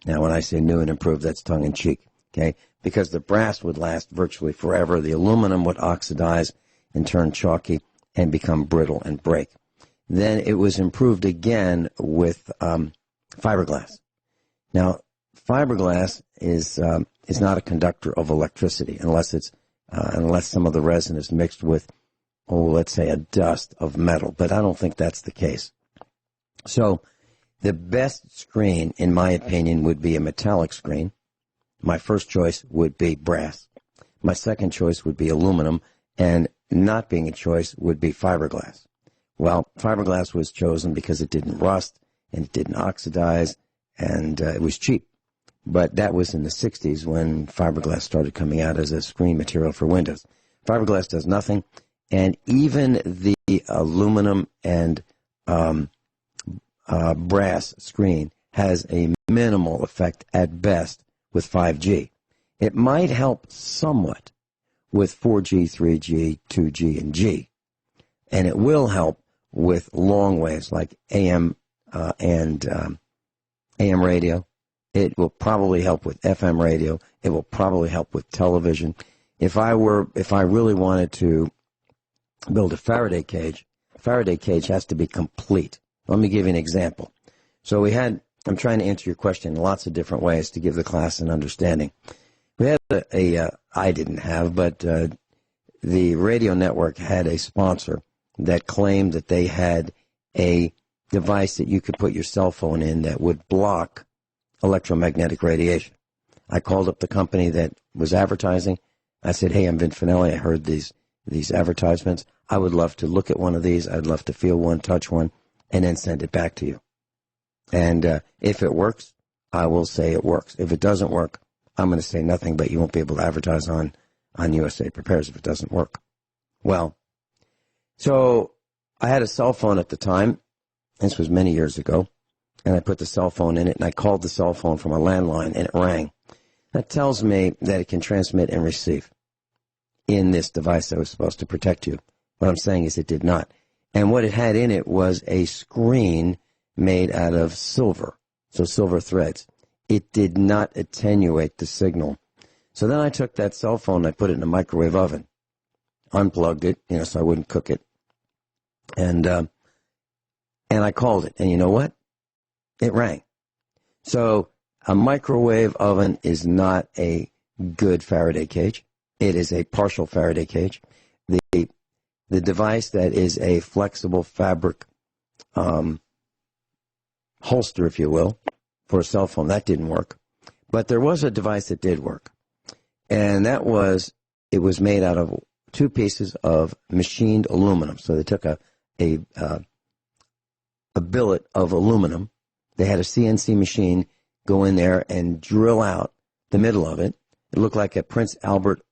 Now, when I say new and improved, that's tongue-in-cheek, okay? Because the brass would last virtually forever. The aluminum would oxidize and turn chalky and become brittle and break. Then it was improved again with fiberglass. Now, fiberglass is not a conductor of electricity unless some of the resin is mixed with, let's say, a dust of metal. But I don't think that's the case. So the best screen, in my opinion, would be a metallic screen. My first choice would be brass. My second choice would be aluminum, and not being a choice would be fiberglass. Well, fiberglass was chosen because it didn't rust and it didn't oxidize, and it was cheap. But that was in the 60s when fiberglass started coming out as a screen material for windows. Fiberglass does nothing, and even the aluminum and brass screen has a minimal effect at best with 5G. It might help somewhat with 4G, 3G, 2G, and G. And it will help with long waves like AM and AM radio. It will probably help with FM radio. It will probably help with television. If I really wanted to build a Faraday cage has to be complete. Let me give you an example. So I'm trying to answer your question in lots of different ways to give the class an understanding. We had I didn't have, but the radio network had a sponsor that claimed that they had a device that you could put your cell phone in that would block electromagnetic radiation. I called up the company that was advertising. I said, hey, I'm Vin Finelli. I heard these advertisements. I would love to look at one of these. I'd love to feel one, touch one, and then send it back to you. And if it works, I will say it works. If it doesn't work, I'm going to say nothing, but you won't be able to advertise on USA Prepares if it doesn't work. Well, so I had a cell phone at the time. This was many years ago. And I put the cell phone in it, and I called the cell phone from a landline, and it rang. That tells me that it can transmit and receive in this device that was supposed to protect you. What I'm saying is it did not. And what it had in it was a screen made out of silver, so silver threads. It did not attenuate the signal. So then I took that cell phone and I put it in a microwave oven, unplugged it, so I wouldn't cook it. And I called it. And you know what? It rang. So a microwave oven is not a good Faraday cage. It is a partial Faraday cage. The device that is a flexible fabric holster, if you will, for a cell phone, that didn't work. But there was a device that did work. And it was made out of 2 pieces of machined aluminum. So they took a billet of aluminum. They had a CNC machine go in there and drill out the middle of it. It looked like a Prince Albert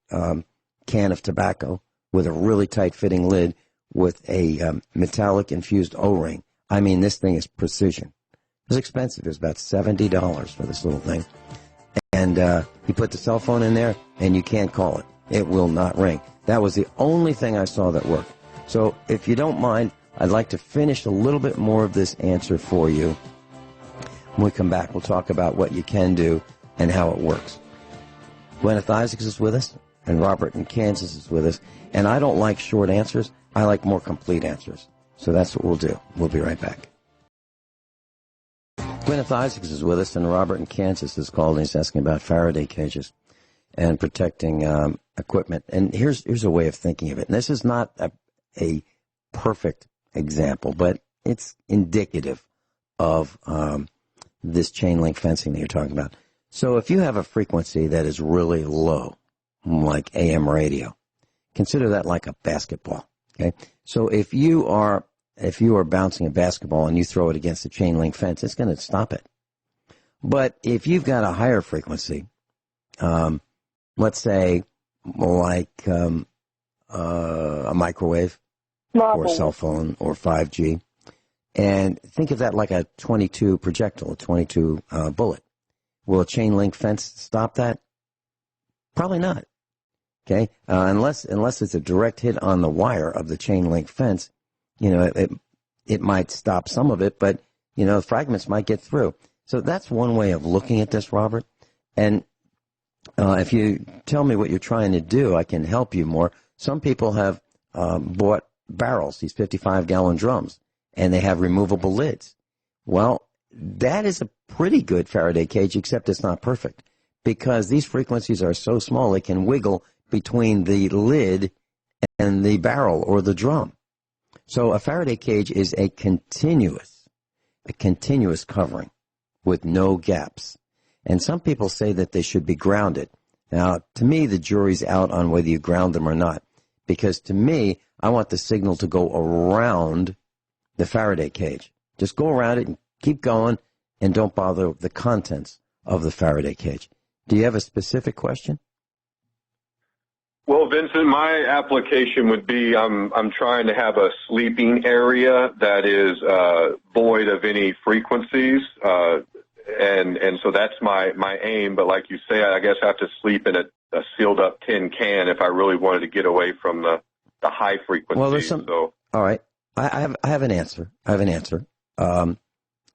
can of tobacco with a really tight-fitting lid with a metallic infused O-ring. I mean, this thing is precision. It was expensive. It was about $70 for this little thing. And you put the cell phone in there, and you can't call it. It will not ring. That was the only thing I saw that worked. So if you don't mind, I'd like to finish a little bit more of this answer for you. When we come back, we'll talk about what you can do and how it works. Guineith Isaacs is with us, and Robert in Kansas is with us. And I don't like short answers. I like more complete answers. So that's what we'll do. We'll be right back. Guineith Isaacs is with us, and Robert in Kansas is called, and he's asking about Faraday cages and protecting equipment. And here's a way of thinking of it. And this is not a perfect example, but it's indicative of this chain link fencing that you're talking about. So if you have a frequency that is really low, like AM radio, consider that like a basketball. Okay, so if you are bouncing a basketball and you throw it against a chain link fence, it's going to stop it. But if you've got a higher frequency, let's say like a microwave or a cell phone or 5G, and think of that like a 22 projectile, a 22 bullet. Will a chain link fence stop that? Probably not. Okay, unless it's a direct hit on the wire of the chain link fence, it might stop some of it, but fragments might get through. So that's one way of looking at this, Robert. And if you tell me what you're trying to do, I can help you more. Some people have bought barrels, these 55-gallon drums, and they have removable lids. Well, that is a pretty good Faraday cage, except it's not perfect, because these frequencies are so small they can wiggle between the lid and the barrel or the drum. So a Faraday cage is a continuous covering with no gaps. And some people say that they should be grounded. Now, to me, the jury's out on whether you ground them or not, because to me, I want the signal to go around the Faraday cage. Just go around it and keep going, and don't bother the contents of the Faraday cage. Do you have a specific question? Well, Vincent, my application would be I'm trying to have a sleeping area that is void of any frequencies, and so that's my aim. But like you say, I guess I have to sleep in a sealed up tin can if I really wanted to get away from the high frequencies. Well, there's some. So. All right, I have an answer.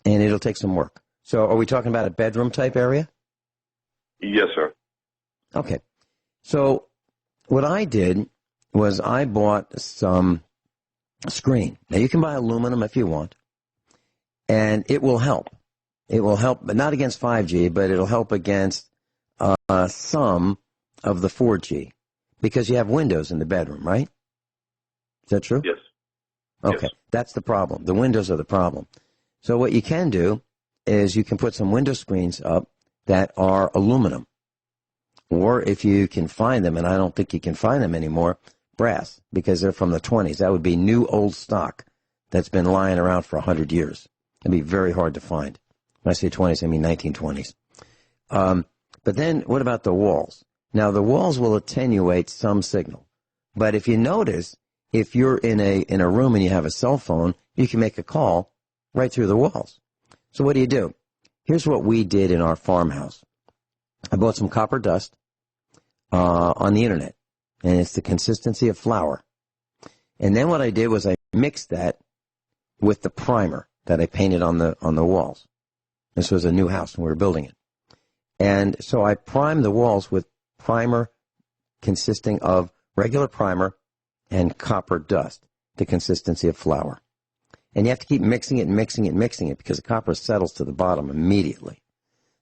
And it'll take some work. So, are we talking about a bedroom type area? Yes, sir. Okay, so. What I did was I bought some screen. Now, you can buy aluminum if you want, and it will help. It will help, but not against 5G, but it'll help against some of the 4G, because you have windows in the bedroom, right? Is that true? Yes. Okay, yes. That's the problem. The windows are the problem. So what you can do is you can put some window screens up that are aluminum. Or if you can find them, and I don't think you can find them anymore, brass, because they're from the 20s. That would be new old stock that's been lying around for 100 years. It'd be very hard to find. When I say 20s, I mean 1920s. But then what about the walls? Now, the walls will attenuate some signal. But if you notice, if you're in a room and you have a cell phone, you can make a call right through the walls. So what do? Here's what we did in our farmhouse. I bought some copper dust on the internet, and it's the consistency of flour. And then what I did was I mixed that with the primer that I painted on the walls. This was a new house, and we were building it. And so I primed the walls with primer consisting of regular primer and copper dust, the consistency of flour. And you have to keep mixing it and mixing it and mixing it because the copper settles to the bottom immediately.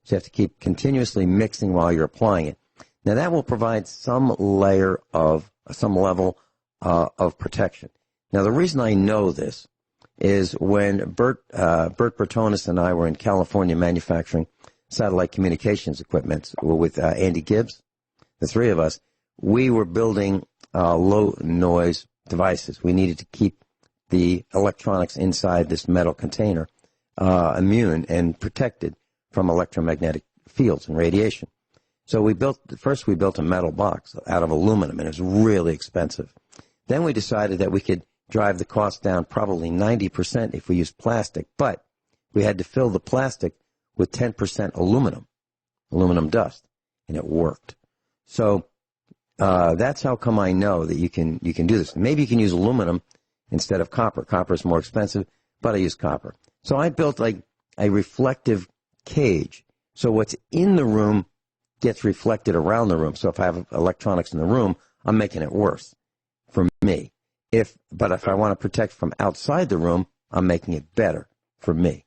So you have to keep continuously mixing while you're applying it. Now that will provide some level of protection. Now the reason I know this is when Bert Bertonis and I were in California manufacturing satellite communications equipment with Andy Gibbs, the three of us, we were building low noise devices. We needed to keep the electronics inside this metal container immune and protected from electromagnetic fields and radiation. So we built a metal box out of aluminum, and it was really expensive. Then we decided that we could drive the cost down probably 90% if we used plastic, but we had to fill the plastic with 10% aluminum dust, and it worked. So that's how come I know that you can do this. Maybe you can use aluminum instead of copper. Copper is more expensive, but I use copper. So I built like a reflective cage. So what's in the room gets reflected around the room. So if I have electronics in the room, I'm making it worse for me. But if I want to protect from outside the room, I'm making it better for me.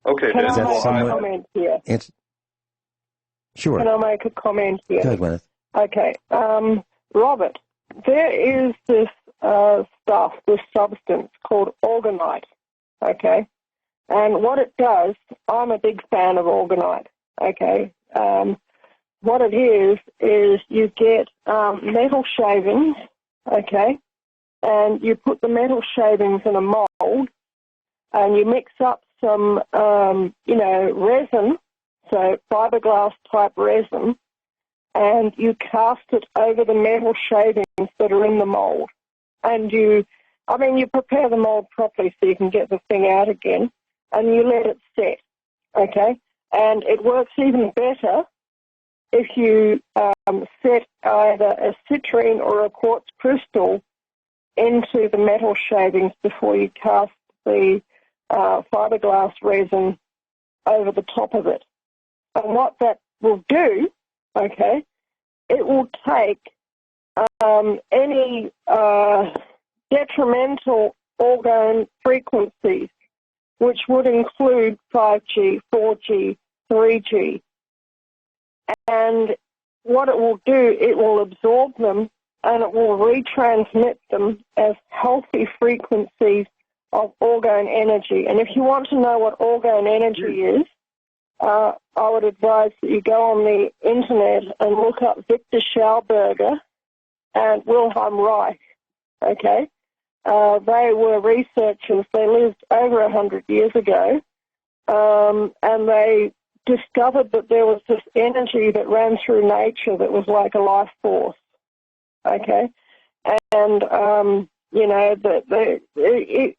Okay, Can Vince. I make a comment here? Sure. Can I make a comment here? Go ahead, Guineith. Okay. Robert, there is this stuff, this substance called orgonite, okay? And what it does, I'm a big fan of orgonite, okay? What it is you get metal shavings, okay? And you put the metal shavings in a mold, and you mix up some, resin, so fiberglass type resin, and you cast it over the metal shavings that are in the mold. And you prepare the mold properly so you can get the thing out again, and you let it set, okay? And it works even better if you set either a citrine or a quartz crystal into the metal shavings before you cast the fiberglass resin over the top of it. And what that will do, okay, it will take any detrimental orgone frequencies, which would include 5G, 4G, 3G. And what it will do, it will absorb them and it will retransmit them as healthy frequencies of orgone energy. And if you want to know what orgone energy is, I would advise that you go on the internet and look up Victor Schauberger and Wilhelm Reich, okay? They were researchers. They lived over 100 years ago, and they discovered that there was this energy that ran through nature that was like a life force, okay? And,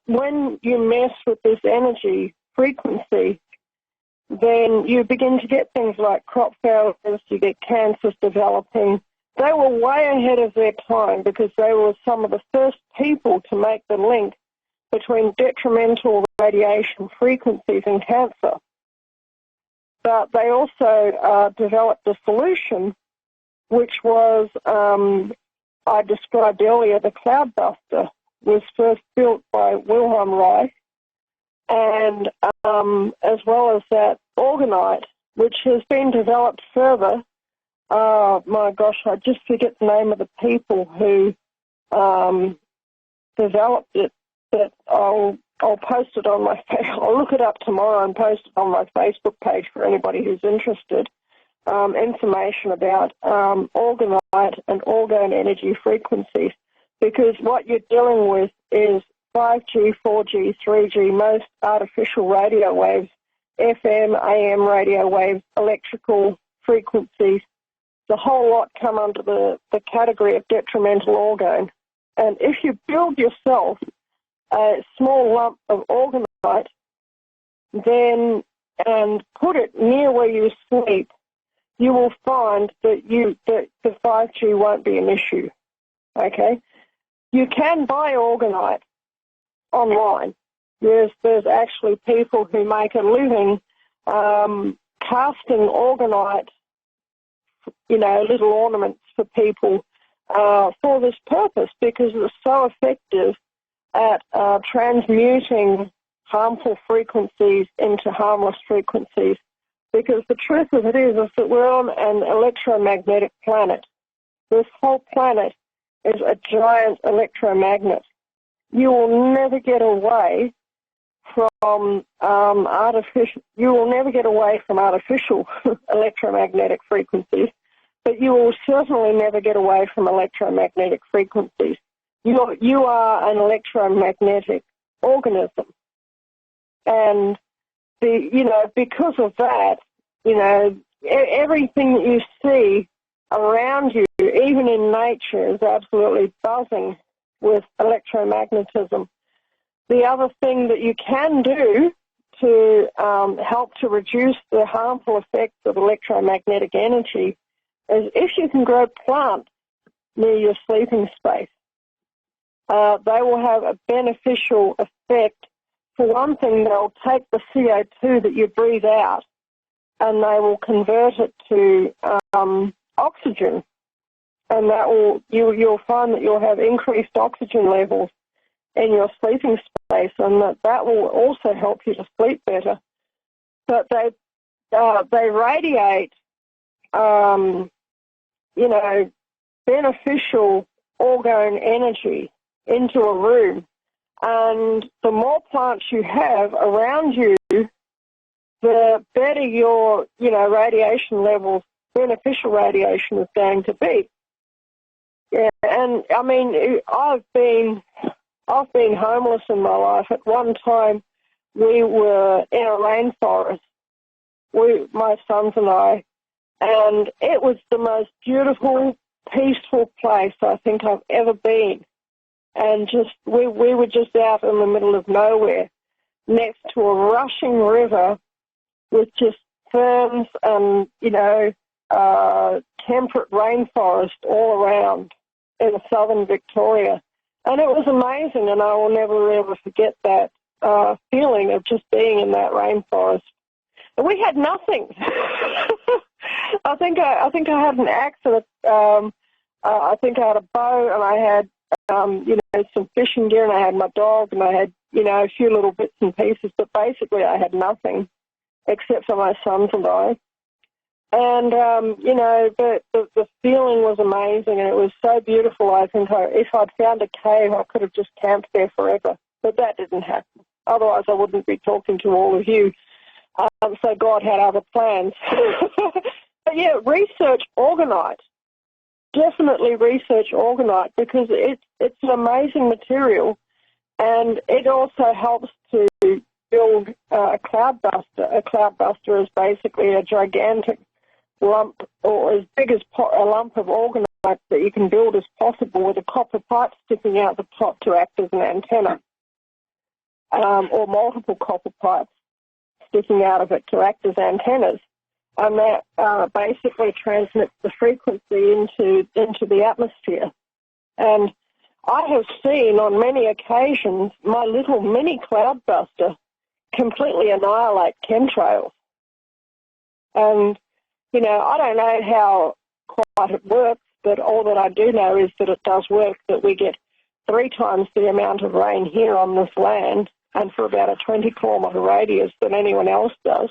when you mess with this energy frequency, then you begin to get things like crop failures, you get cancers developing. They were way ahead of their time because they were some of the first people to make the link between detrimental radiation frequencies and cancer. But they also developed a solution, which was, I described earlier, the Cloudbuster, was first built by Wilhelm Reich, and as well as that orgonite, which has been developed further. My gosh, I just forget the name of the people who developed it, but I'll I'll post it on my, I'll look it up tomorrow and post it on my Facebook page for anybody who's interested. Information about orgonite and orgone energy frequencies, because what you're dealing with is 5G, 4G, 3G, most artificial radio waves, FM, AM radio waves, electrical frequencies. The whole lot come under the category of detrimental orgone. And if you build yourself a small lump of orgonite, then and put it near where you sleep, you will find that the 5G won't be an issue. Okay, you can buy orgonite online. There's actually people who make a living casting orgonite, little ornaments for people for this purpose, because it's so effective at transmuting harmful frequencies into harmless frequencies. Because the truth of it is that we're on an electromagnetic planet. This whole planet is a giant electromagnet. You will never get away from artificial. You will never get away from artificial electromagnetic frequencies, but you will certainly never get away from electromagnetic frequencies. You are an electromagnetic organism, and because of that, everything that you see around you, even in nature, is absolutely buzzing with electromagnetism. The other thing that you can do to help to reduce the harmful effects of electromagnetic energy is if you can grow plants near your sleeping space. They will have a beneficial effect. For one thing, they'll take the CO2 that you breathe out and they will convert it to oxygen. And you'll find that you'll have increased oxygen levels in your sleeping space, and that will also help you to sleep better. But they radiate, beneficial orgone energy into a room. And the more plants you have around you, the better your, radiation levels, beneficial radiation is going to be. Yeah, and I mean, I've been homeless in my life. At one time, we were in a rainforest, my sons and I, and it was the most beautiful, peaceful place I think I've ever been. And we were just out in the middle of nowhere, next to a rushing river with just ferns and, temperate rainforest all around in southern Victoria. And it was amazing, and I will never ever forget that feeling of just being in that rainforest. And we had nothing. I think I had an axe and I think I had a bow, and I had some fishing gear, and I had my dog, and I had a few little bits and pieces. But basically, I had nothing except for my sons and I. And the feeling was amazing, and it was so beautiful. I think if I'd found a cave, I could have just camped there forever. But that didn't happen. Otherwise, I wouldn't be talking to all of you. So God had other plans. But yeah, research orgonite. Definitely research orgonite, because it's an amazing material, and it also helps to build a cloudbuster. A cloudbuster is basically a gigantic lump, or as big as a lump of orgonite that you can build as possible, with a copper pipe sticking out the top to act as an antenna, or multiple copper pipes sticking out of it to act as antennas. And that basically transmits the frequency into the atmosphere. And I have seen on many occasions my little mini cloudbuster completely annihilate chemtrails. And, I don't know how quite it works, but all that I do know is that it does work, that we get 3 times the amount of rain here on this land, and for about a 20-kilometre radius, than anyone else does.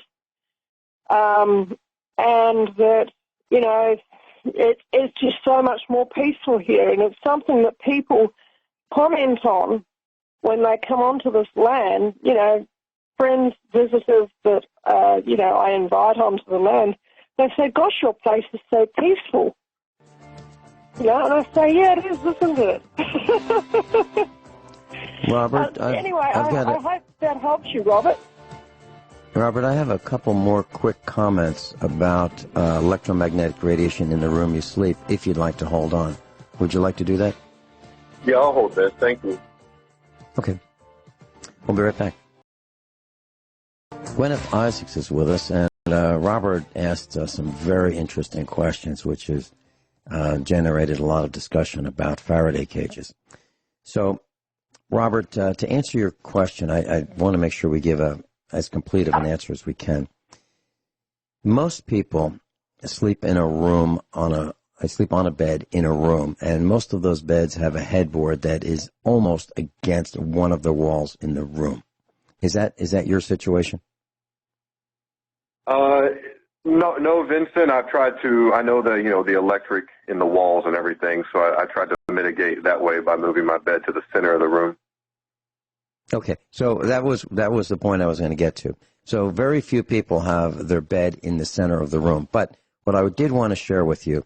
And that, it's just so much more peaceful here, and it's something that people comment on when they come onto this land, you know, friends, visitors that, you know, I invite onto the land, they say, gosh, your place is so peaceful. You know, and I say, yeah, it is, isn't it? Robert, anyway, I hope that helps you, Robert. Robert, I have a couple more quick comments about electromagnetic radiation in the room you sleep, if you'd like to hold on. Would you like to do that? Yeah, I'll hold that. Thank you. Okay. We'll be right back. Guineith Isaacs is with us, and Robert asked some very interesting questions, which has generated a lot of discussion about Faraday cages. So, Robert, to answer your question, I want to make sure we give as complete of an answer as we can. Most people sleep in a room I sleep on a bed in a room, and most of those beds have a headboard that is almost against one of the walls in the room. Is that your situation? No, Vincent. I've tried to. I know the electric in the walls and everything, so I tried to mitigate that way by moving my bed to the center of the room. Okay, so that was the point I was going to get to. So very few people have their bed in the center of the room. But what I did want to share with you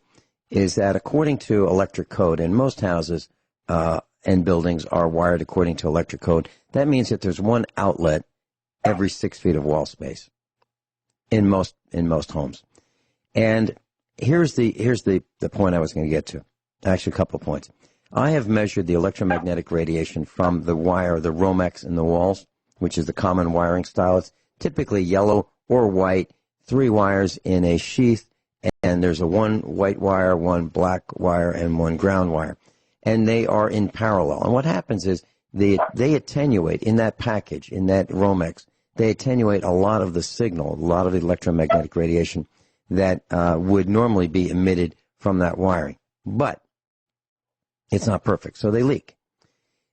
is that according to electric code, and most houses and buildings are wired according to electric code, that means that there's one outlet every 6 feet of wall space in most homes. And here's the point I was going to get to. Actually, a couple of points. I have measured the electromagnetic radiation from the wire, the Romex in the walls, which is the common wiring style. It's typically yellow or white, 3 wires in a sheath, and there's one white wire, one black wire, and one ground wire. And they are in parallel. And what happens is they attenuate in that package, in that Romex, they attenuate a lot of the signal, a lot of the electromagnetic radiation that would normally be emitted from that wiring. But it's not perfect, so they leak.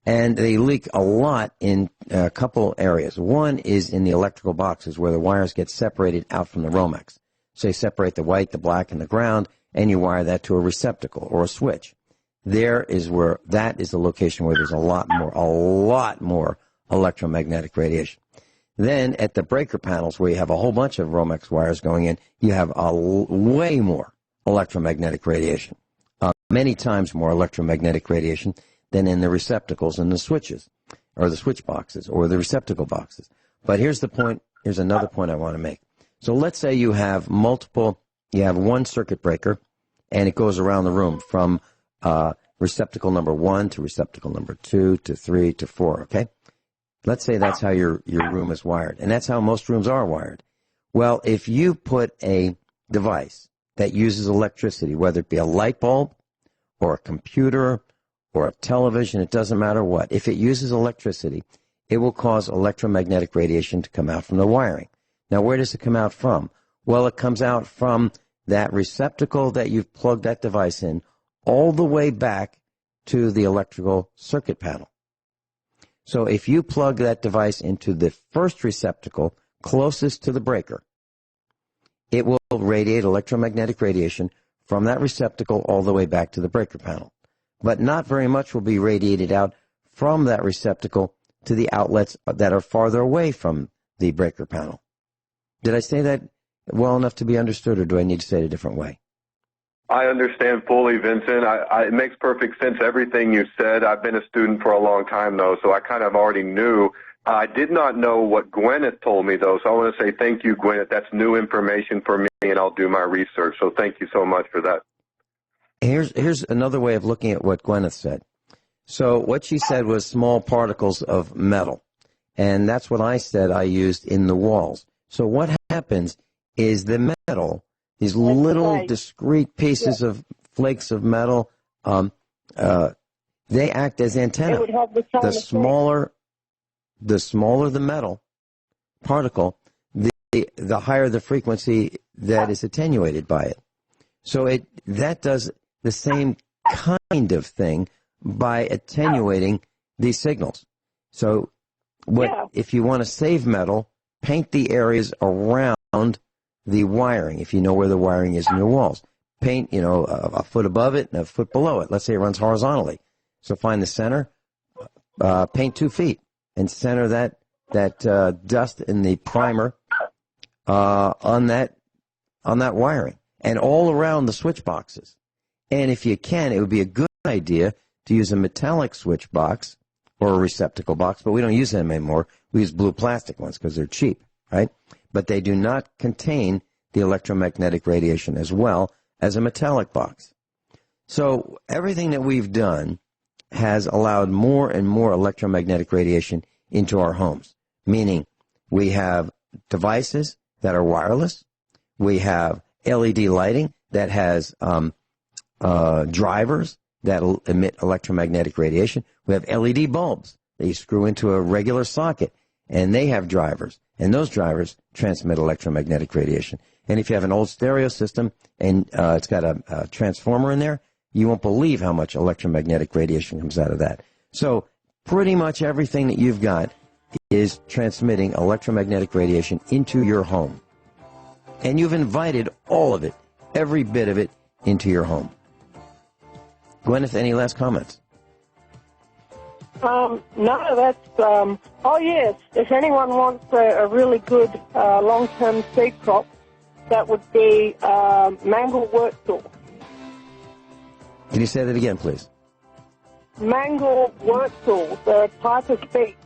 And they leak a lot in a couple areas. One is in the electrical boxes where the wires get separated out from the Romex. So you separate the white, the black, and the ground, and you wire that to a receptacle or a switch. That is the location where there's a lot more electromagnetic radiation. Then at the breaker panels where you have a whole bunch of Romex wires going in, you have way more electromagnetic radiation. Many times more electromagnetic radiation than in the receptacles and the switches, or the switch boxes, or the receptacle boxes. But here's the point. Here's another point I want to make. So let's say you have one circuit breaker, and it goes around the room from receptacle number 1 to receptacle number 2 to 3 to 4, okay? Let's say that's how your room is wired, and that's how most rooms are wired. Well, if you put a device that uses electricity, whether it be a light bulb or a computer or a television, it doesn't matter what. If it uses electricity, it will cause electromagnetic radiation to come out from the wiring. Now, where does it come out from? Well, it comes out from that receptacle that you've plugged that device in all the way back to the electrical circuit panel. So if you plug that device into the first receptacle closest to the breaker, it will radiate electromagnetic radiation from that receptacle all the way back to the breaker panel. But not very much will be radiated out from that receptacle to the outlets that are farther away from the breaker panel. Did I say that well enough to be understood, or do I need to say it a different way? I understand fully, Vincent. It makes perfect sense, everything you said. I've been a student for a long time, though, so I kind of already knew. I did not know what Guineith told me, though, so I want to say thank you, Guineith. That's new information for me, and I'll do my research, so thank you so much for that. Here's another way of looking at what Guineith said. So what she said was small particles of metal, and that's what I said I used in the walls. So what happens is the metal, these little discrete pieces of flakes of metal, they act as antennae. The smaller the metal particle, the higher the frequency that is attenuated by it. So that does the same kind of thing by attenuating these signals. So if you want to save metal, paint the areas around the wiring, if you know where the wiring is in your walls. Paint, a foot above it and a foot below it. Let's say it runs horizontally. So find the center, paint 2 feet and center that dust in the primer on that wiring and all around the switch boxes. And if you can, it would be a good idea to use a metallic switch box or a receptacle box, but we don't use them anymore. We use blue plastic ones because they're cheap, right? But they do not contain the electromagnetic radiation as well as a metallic box. So everything that we've done has allowed more and more electromagnetic radiation into our homes, meaning we have devices that are wireless. We have LED lighting that has drivers that emit electromagnetic radiation. We have LED bulbs that you screw into a regular socket, and they have drivers, and those drivers transmit electromagnetic radiation. And if you have an old stereo system and it's got a transformer in there, you won't believe how much electromagnetic radiation comes out of that. So pretty much everything that you've got is transmitting electromagnetic radiation into your home. And you've invited all of it, every bit of it, into your home. Guineith, any last comments? No, that's, oh yes, if anyone wants a really good long-term seed crop, that would be mangle wurzel. Can you say that again, please? Mangle wurzel, the type of beet.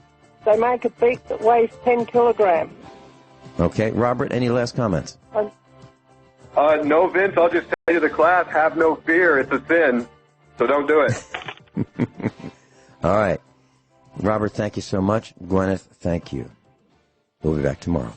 They make a beet that weighs 10 kilograms. Okay. Robert, any last comments? No, Vince, I'll just tell you the class, have no fear. It's a sin, so don't do it. All right. Robert, thank you so much. Guineith, thank you. We'll be back tomorrow.